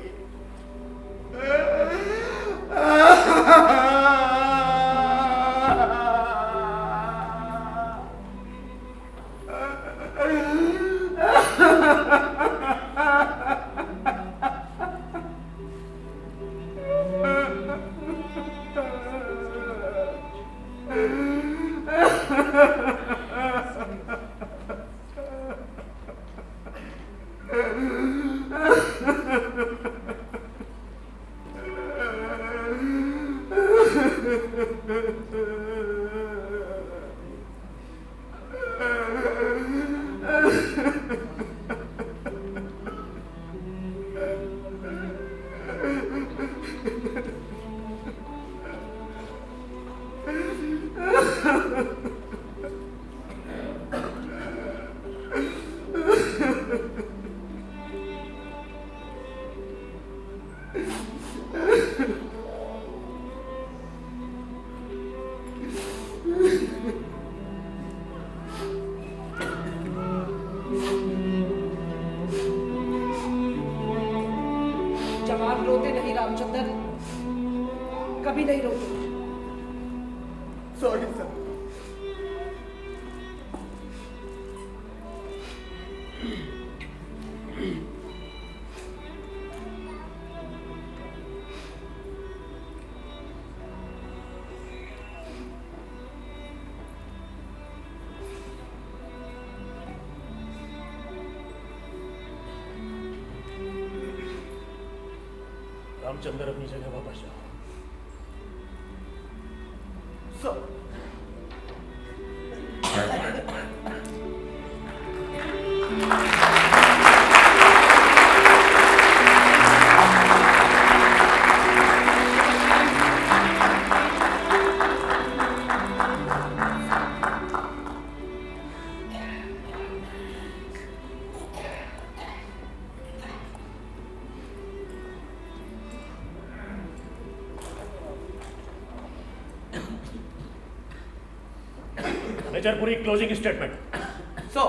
रामचंद्र, कभी नहीं रोकूंगा। Sorry sir. रामचंद्र अपनी जगह वापस जाओ। Major Puri, closing statement. So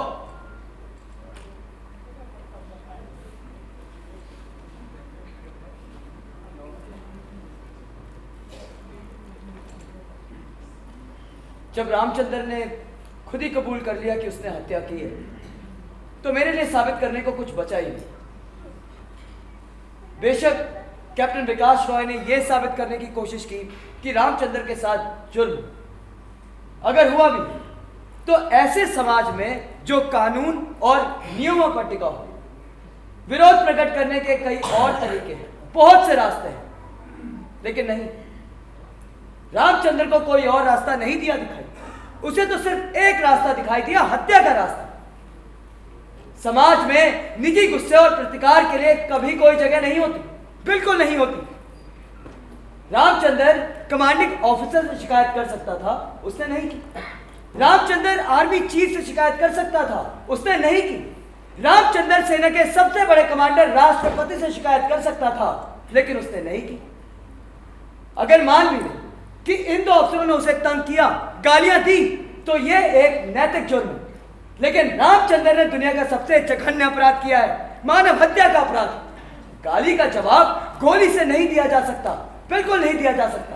जब रामचंद्र ने खुद ही कबूल कर लिया कि उसने हत्या की है, तो मेरे लिए साबित करने को कुछ बचा ही नहीं। बेशक कैप्टन विकास रॉय ने यह साबित करने की कोशिश की कि रामचंद्र के साथ जुर्म अगर हुआ भी तो ऐसे समाज में जो कानून और नियमों पर टिका हो। विरोध प्रकट करने के कई और तरीके हैं, बहुत से रास्ते हैं, लेकिन नहीं, रामचंद्र को कोई और रास्ता नहीं दिया दिखाई। उसे तो सिर्फ एक रास्ता दिखाई दिया, हत्या का रास्ता। समाज में निजी गुस्से और प्रतिकार के लिए कभी कोई जगह नहीं होती, बिल्कुल नहीं होती। रामचंद्र कमांडिंग ऑफिसर से शिकायत कर सकता था, उसने नहीं की। रामचंद्र आर्मी चीफ से शिकायत कर सकता था, उसने नहीं की। रामचंद्र सेना के सबसे बड़े कमांडर राष्ट्रपति से शिकायत कर सकता था, लेकिन उसने नहीं की। अगर मान ली कि इन दो अफसरों ने उसे तंग किया, गालियां दी, तो यह एक नैतिक जुर्म है। लेकिन रामचंद्र ने दुनिया का सबसे जघन्य अपराध किया है, मानव हत्या का अपराध। गाली का जवाब गोली से नहीं दिया जा सकता, बिल्कुल नहीं दिया जा सकता।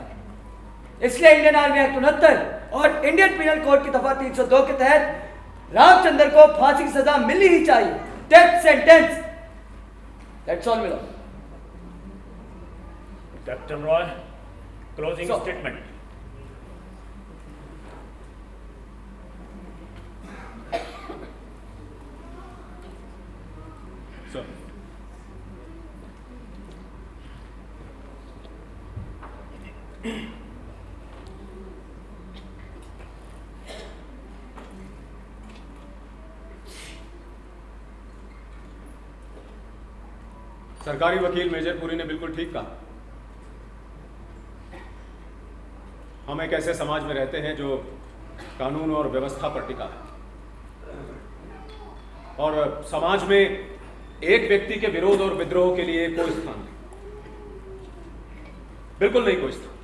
इसलिए इंडियन आर्मी एक्ट 69 और इंडियन पिनल कोड की दफा 302 के तहत रामचंद्र को फांसी की सजा मिलनी ही चाहिए, डेथ सेंटेंस। दैट्स ऑल मिलो। Captain Roy, closing statement. सरकारी वकील मेजर पुरी ने बिल्कुल ठीक कहा। हम एक ऐसे समाज में रहते हैं जो कानून और व्यवस्था पर टिका है, और समाज में एक व्यक्ति के विरोध और विद्रोह के लिए कोई स्थान नहीं, बिल्कुल नहीं कोई स्थान।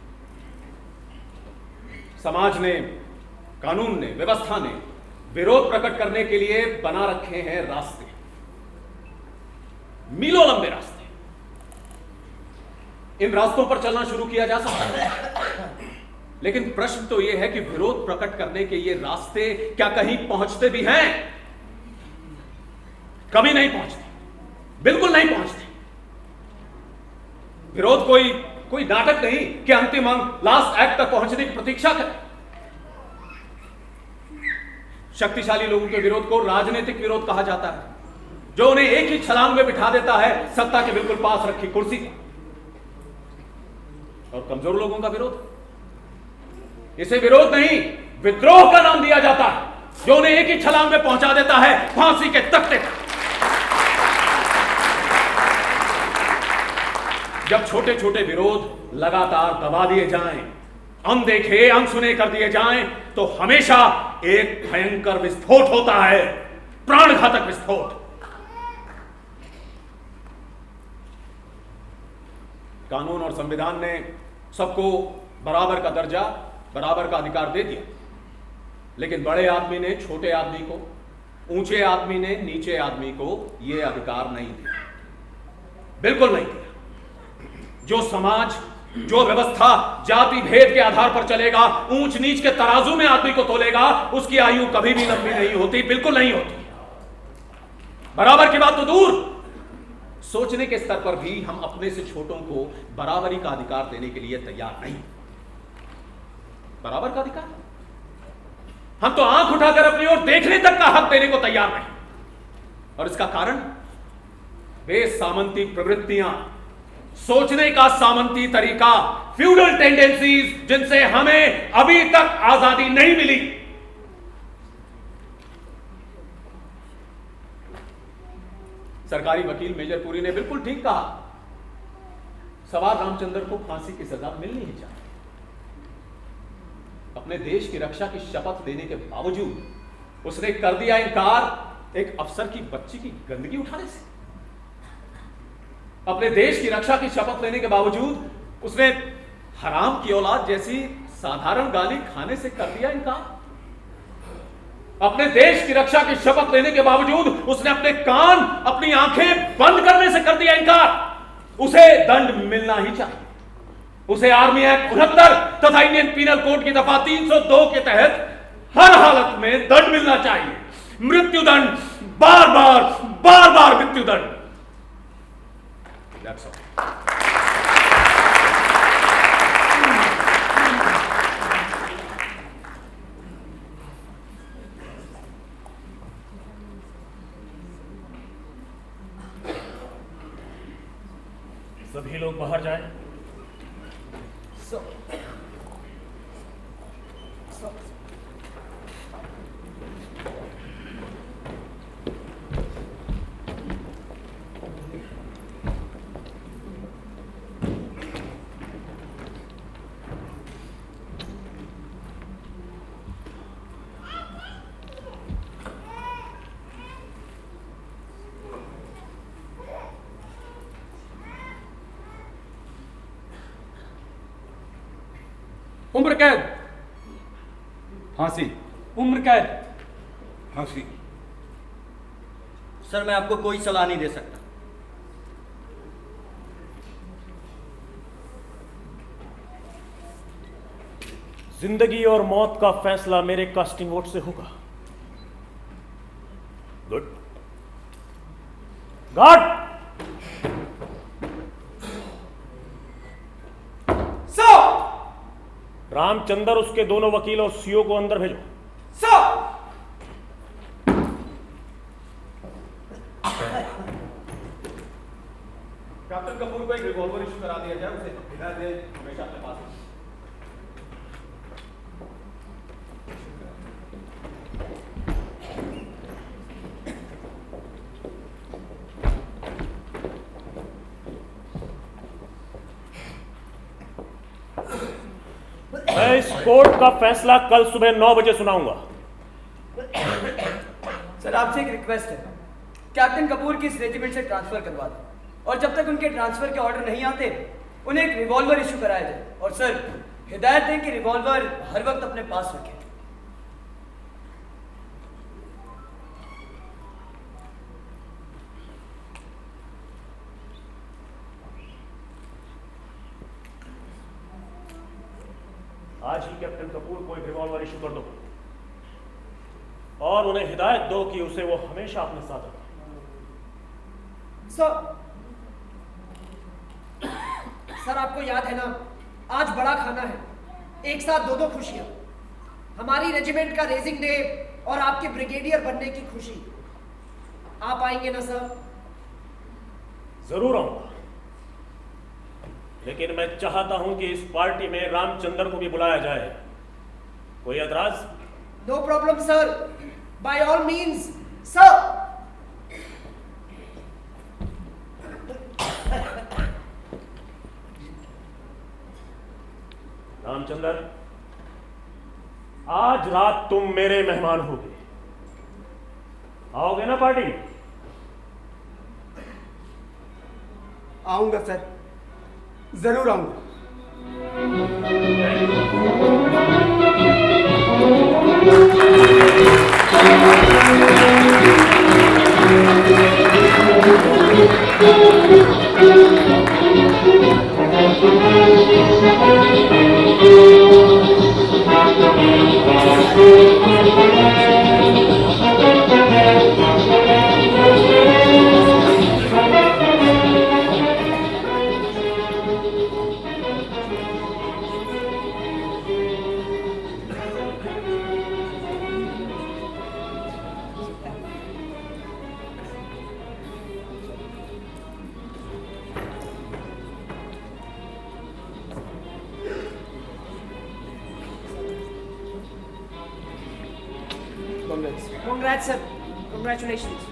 समाज ने, कानून ने, व्यवस्था ने विरोध प्रकट करने के लिए बना रखे हैं रास्ते, मीलों लंबे रास्ते। इन रास्तों पर चलना शुरू किया जा सकता है, लेकिन प्रश्न तो यह है कि विरोध प्रकट करने के ये रास्ते क्या कहीं पहुंचते भी हैं? कभी नहीं पहुंचते, बिल्कुल नहीं पहुंचते। विरोध कोई नाटक नहीं कि अंतिम अंक, लास्ट एक्ट तक पहुंचने की प्रतीक्षा करे। शक्तिशाली लोगों के विरोध को राजनीतिक विरोध कहा जाता है, जो उन्हें एक ही छलांग में बिठा देता है सत्ता के बिल्कुल पास रखी कुर्सी पर। और कमजोर लोगों का विरोध, इसे विरोध नहीं, विद्रोह का नाम दिया जाता है, जो उन्हें एक ही छलांग में पहुंचा देता है फांसी के तख्ते पर। जब छोटे छोटे विरोध लगातार दबा दिए जाएं, अनदेखे अनसुने कर दिए जाएं, तो हमेशा एक भयंकर विस्फोट होता है, प्राणघातक विस्फोट। कानून और संविधान ने सबको बराबर का दर्जा, बराबर का अधिकार दे दिया, लेकिन बड़े आदमी ने छोटे आदमी को, ऊंचे आदमी ने नीचे आदमी को यह अधिकार नहीं दिया, बिल्कुल नहीं दिया। जो समाज, जो व्यवस्था जाति भेद के आधार पर चलेगा, ऊंच नीच के तराजू में आदमी को तोलेगा, उसकी आयु कभी भी लंबी नहीं होती, बिल्कुल नहीं होती। बराबर की बात तो दूर, सोचने के स्तर पर भी हम अपने से छोटों को बराबरी का अधिकार देने के लिए तैयार नहीं। बराबर का अधिकार, हम तो आंख उठाकर अपनी ओर देखने तक का हक देने को तैयार नहीं। और इसका कारण बेसामंती प्रवृत्तियां, सोचने का सामंती तरीका, फ्यूडल टेंडेंसीज, जिनसे हमें अभी तक आजादी नहीं मिली। सरकारी वकील मेजर पुरी ने बिल्कुल ठीक कहा, सवार रामचंद्र को फांसी की सजा मिलनी ही चाहिए। अपने देश की रक्षा की शपथ लेने के बावजूद उसने कर दिया इनकार एक अफसर की बच्ची की गंदगी उठाने से। अपने देश की रक्षा की शपथ लेने के बावजूद उसने हराम की औलाद जैसी साधारण गाली खाने से कर दिया इनकार। अपने देश की रक्षा की शपथ लेने के बावजूद उसने अपने कान, अपनी आंखें बंद करने से कर दिया इनकार। उसे दंड मिलना ही चाहिए। उसे आर्मी एक्ट 69 तथा इंडियन पीनल कोड की दफा 302 के तहत हर हालत में दंड मिलना चाहिए। मृत्युदंड, बार बार मृत्युदंड। That's all. सभी लोग बाहर जाएं। उम्र कैद, फांसी। उम्र कैद। फांसी। सर मैं आपको कोई सलाह नहीं दे सकता। जिंदगी और मौत का फैसला मेरे कास्टिंग वोट से होगा। Good God. रामचंद्र, उसके दोनों वकील और सीओ को अंदर भेजो। कैप्टन कपूर को एक रिवॉल्वर इशू करा दिया जाए, उसे हिदायत दे हमेशा अपने पास रखें। मैं इस कोर्ट का फैसला कल सुबह 9 बजे सुनाऊंगा। सर आपसे एक रिक्वेस्ट है, कैप्टन कपूर की इस रेजिमेंट से ट्रांसफर करवा दें और जब तक उनके ट्रांसफर के ऑर्डर नहीं आते उन्हें एक रिवॉल्वर इशू कराया जाए। और सर हिदायत दें कि रिवॉल्वर हर वक्त अपने पास रखें। आज ही कैप्टन कपूर को एक रिवॉल्वर इशू कर दो और उन्हें हिदायत दो कि उसे वो हमेशा अपने साथ रखें। सर आपको याद है ना, आज बड़ा खाना है, एक साथ दो खुशियां, हमारी रेजिमेंट का रेजिंग डे और आपके ब्रिगेडियर बनने की खुशी। आप आएंगे ना सर? जरूर आऊंगा, लेकिन मैं चाहता हूं कि इस पार्टी में रामचंद्र को भी बुलाया जाए। कोई एतराज? No problem sir, by all means sir. Ramchandra, आज रात तुम मेरे मेहमान होगे। आओगे ना पार्टी? आऊंगा सर, जरूर आऊंगा। Congrats. Congrats, sir. Congratulations.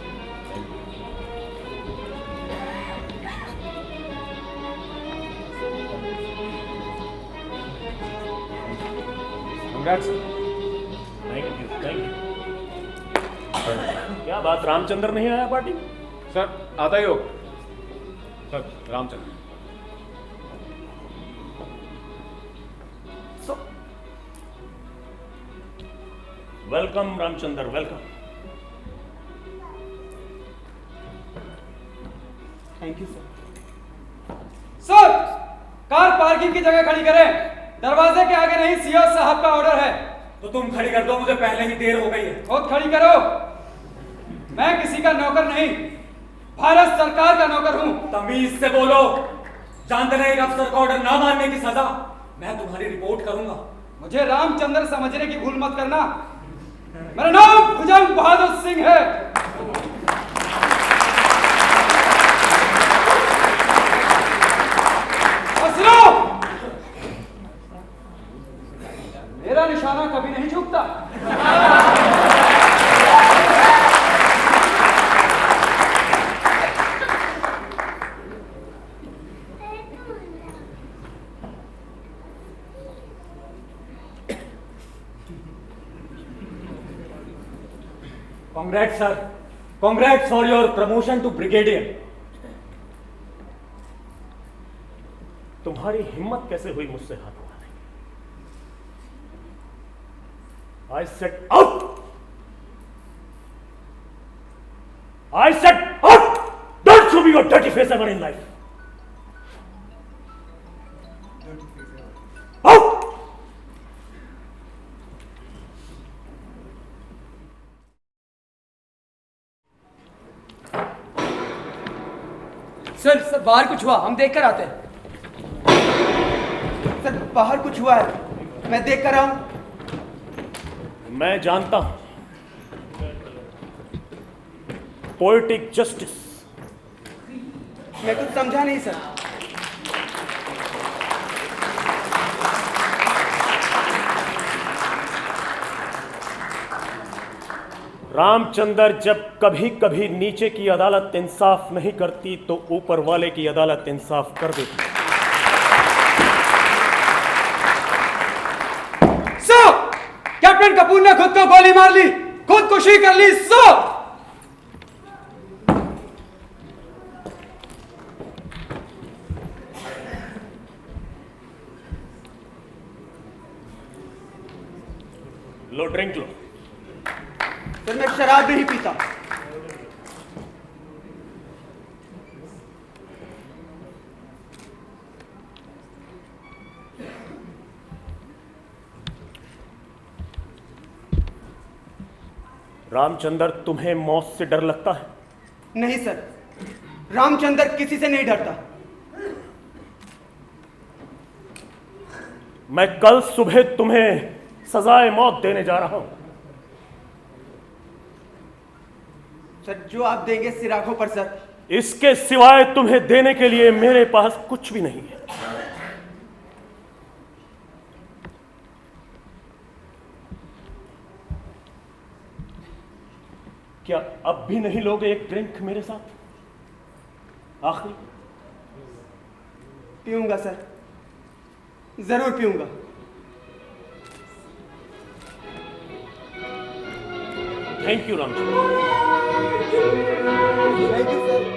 Congrats. Thank you, thank you. क्या बात, रामचंद्र नहीं आया पार्टी? सर आता ही हो। Sir Ramchandra. Welcome Ramchandra, welcome. Thank you sir. Sir, car parking की जगह खड़ी करें। दरवाजे के आगे नहीं, सीओ साहब का ऑर्डर है। तो तुम खड़ी कर दो, मुझे पहले ही देर हो गई है। खुद खड़ी करो। मैं किसी का नौकर नहीं, भारत सरकार का नौकर हूं। तमीज से बोलो। जानते नहीं अफसर का ऑर्डर ना मानने की सजा मैं तुम्हारी रिपोर्ट करूंगा। मुझे रामचंद्र समझने की भूल मत करना। मेरा नाम भुजंग बहादुर सिंह है। और सुनो, मेरा निशाना कभी नहीं झुकता। Congrats, sir. Congrats for your promotion to brigadier. तुम्हारी हिम्मत कैसे हुई मुझसे हाथ उठाने की? I said out! I said out! Don't show me your dirty face ever in life. Out! Sir बाहर कुछ हुआ, हम देख कर आते हैं। सर बाहर कुछ हुआ है, मैं देख कर आऊं। मैं जानता हूं पोएटिक जस्टिस। मैं कुछ समझा नहीं सर। रामचंद्र, जब कभी कभी नीचे की अदालत इंसाफ नहीं करती तो ऊपर वाले की अदालत इंसाफ कर देती। सो कैप्टन कपूर ने खुद को गोली मार ली, खुदकुशी कर ली। सो लो ड्रिंक लो। सर मैं शराब नहीं पीता। रामचंद्र, तुम्हें मौत से डर लगता है? नहीं सर, रामचंद्र किसी से नहीं डरता। मैं कल सुबह तुम्हें सजाए मौत देने जा रहा हूं। सर जो आप देंगे सिराखों पर सर। इसके सिवाय तुम्हें देने के लिए मेरे पास कुछ भी नहीं है। क्या अब भी नहीं लोगे एक ड्रिंक मेरे साथ? आखिरी। पीऊंगा सर, जरूर पीऊंगा। Thank you Ramchandra. Thank you sir.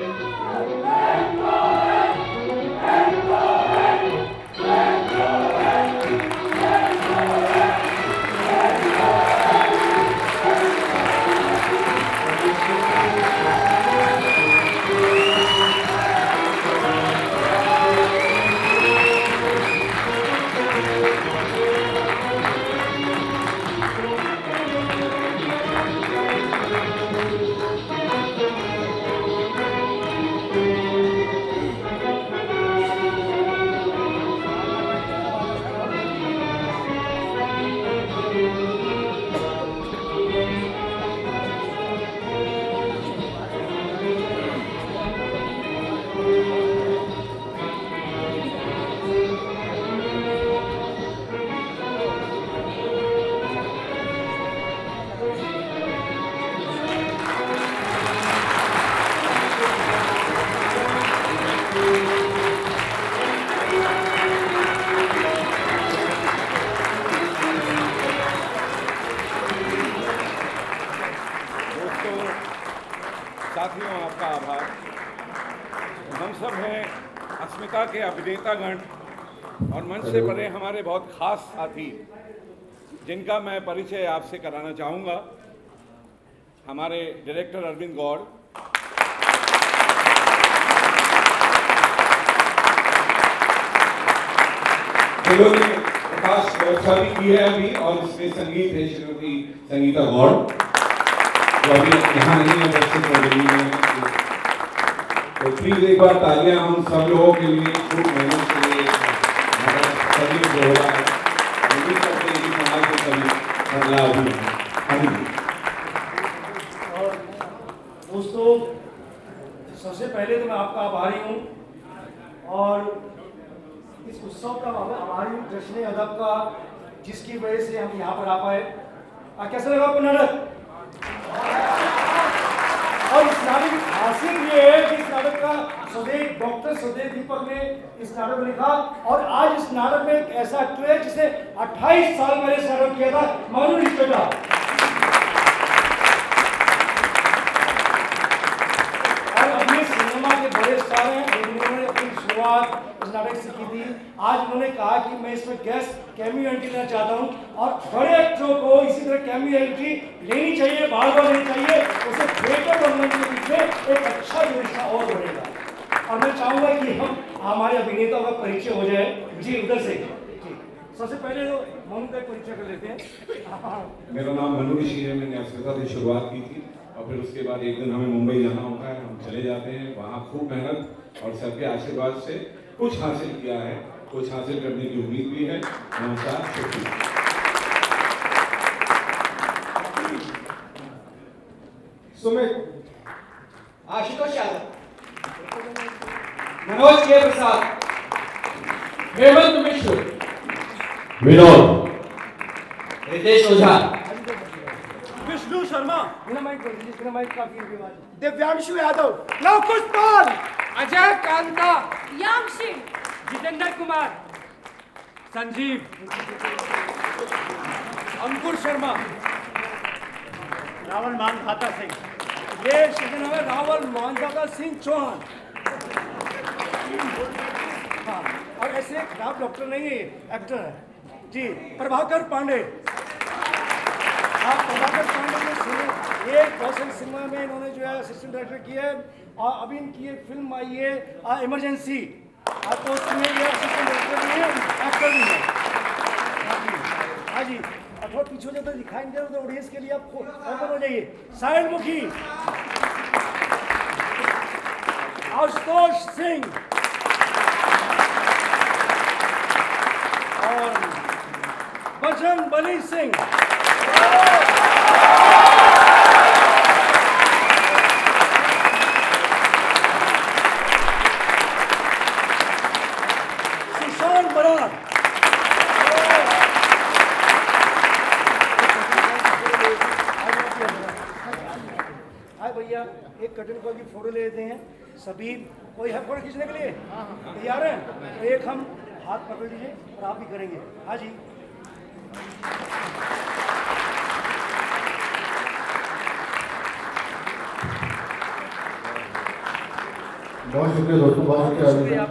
साथियों, आपका आभार। हम सब हैं अस्मिता के अभिनेतागण और मंच से परे हमारे बहुत खास साथी, जिनका मैं परिचय आपसे कराना चाहूँगा। हमारे डायरेक्टर अरविंद गौड़, जिन्होंने प्रकाश व्यवस्था भी की है अभी, और इसमें संगीत है श्रीमती संगीता गौड़, जो अभी यहाँ नहीं है, उपस्थित हो रही है। तो प्लीज एक बार तालियां हम सब लोगों के लिए, खूब मेहनत के लिए सभी जो हो रहा है, उम्मीद करते हैं कि समाज के सभी बदलाव भी हों। और दोस्तों, सबसे पहले तो मैं आपका आभारी हूँ, और इस उत्सव का आभारी हूँ, जश्न अदब का, जिसकी वजह से हम यहाँ पर आ पाए। कैसा लगा आपको नाटक? और इस नाटक की खासियत ये है कि इस नाटक का डॉक्टर सुदेव दीपक ने इस नाटक को लिखा, और आज इस नाटक में एक ऐसा एक्टर है जिसने 28 साल पहले इस नाटक किया था, मानू निष्ठा। और अपने सिनेमा के बड़े स्टार हैं, जिन्होंने अपनी शुरुआत इस नाटक से की थी। आज उन्होंने कहा कि मैं इसमें गेस्ट कैमियो एंट्री लेना चाहता हूँ, और बड़े एक्टरों को इसी तरह कैमियो एंट्री लेनी चाहिए, बार बार लेनी चाहिए। उसे थिएटर और मंच के बीच में एक अच्छा रिश्ता और बढ़ेगा। और मैं चाहूँगा कि हम हमारे अभिनेताओं का परिचय हो जाए। जी, उधर से सबसे पहले तो मनु का परिचय कर लेते हैं। मेरा नाम मनु ऋषि है। मैंने अस्मिता से शुरुआत की थी, और फिर उसके बाद एक दिन हमें मुंबई जाना होता है, हम चले जाते हैं। वहाँ खूब मेहनत और सबके आशीर्वाद से कुछ हासिल किया है, कुछ हासिल करने की उम्मीद भी है। नमस्कार, शुक्रिया। सुमित, आशुतोष यादव, मनोज के प्रसाद, हेमंत मिश्र, विनोद, रितेश ओझा, विष्णु शर्मा, दिव्यांशु यादव, लवकुश पाल, अजय कांता, यामशी, जितेंद्र कुमार, संजीव, अंकुर शर्मा, रावल मानधाता सिंह, ये नाम है रावल मानधाता सिंह चौहान। हाँ, और ऐसे आप डॉक्टर नहीं है, एक्टर है जी। प्रभाकर पांडे, आप प्रभाकर पांडे ने सुने, एक कौशल सिनेमा में इन्होंने जो है असिस्टेंट डायरेक्टर किया है, और अभी इनकी एक फिल्म आई है इमरजेंसी, आपको उसमें ये असिस्टेंट डायरेक्टर भी है, एक्टर भी है। हाँ जी, थोड़ा पीछे हो जाता है, दिखाई नहीं दे रहा, तो ऑडियंस के लिए आप ओपन हो जाइए। साहिल मुखी, आशुतोष सिंह, और बजरंग बली सिंह, सुशांत बराड़, भैया एक कर्टन कॉल की फोटो ले लेते हैं सभी। कोई है फोटो खींचने के लिए? तैयार है? तो एक हम हाथ पकड़ लीजिए और आप भी करेंगे। हाँ जी, बहुत शुक्रिया दोस्तों, बहुत शुक्रिया।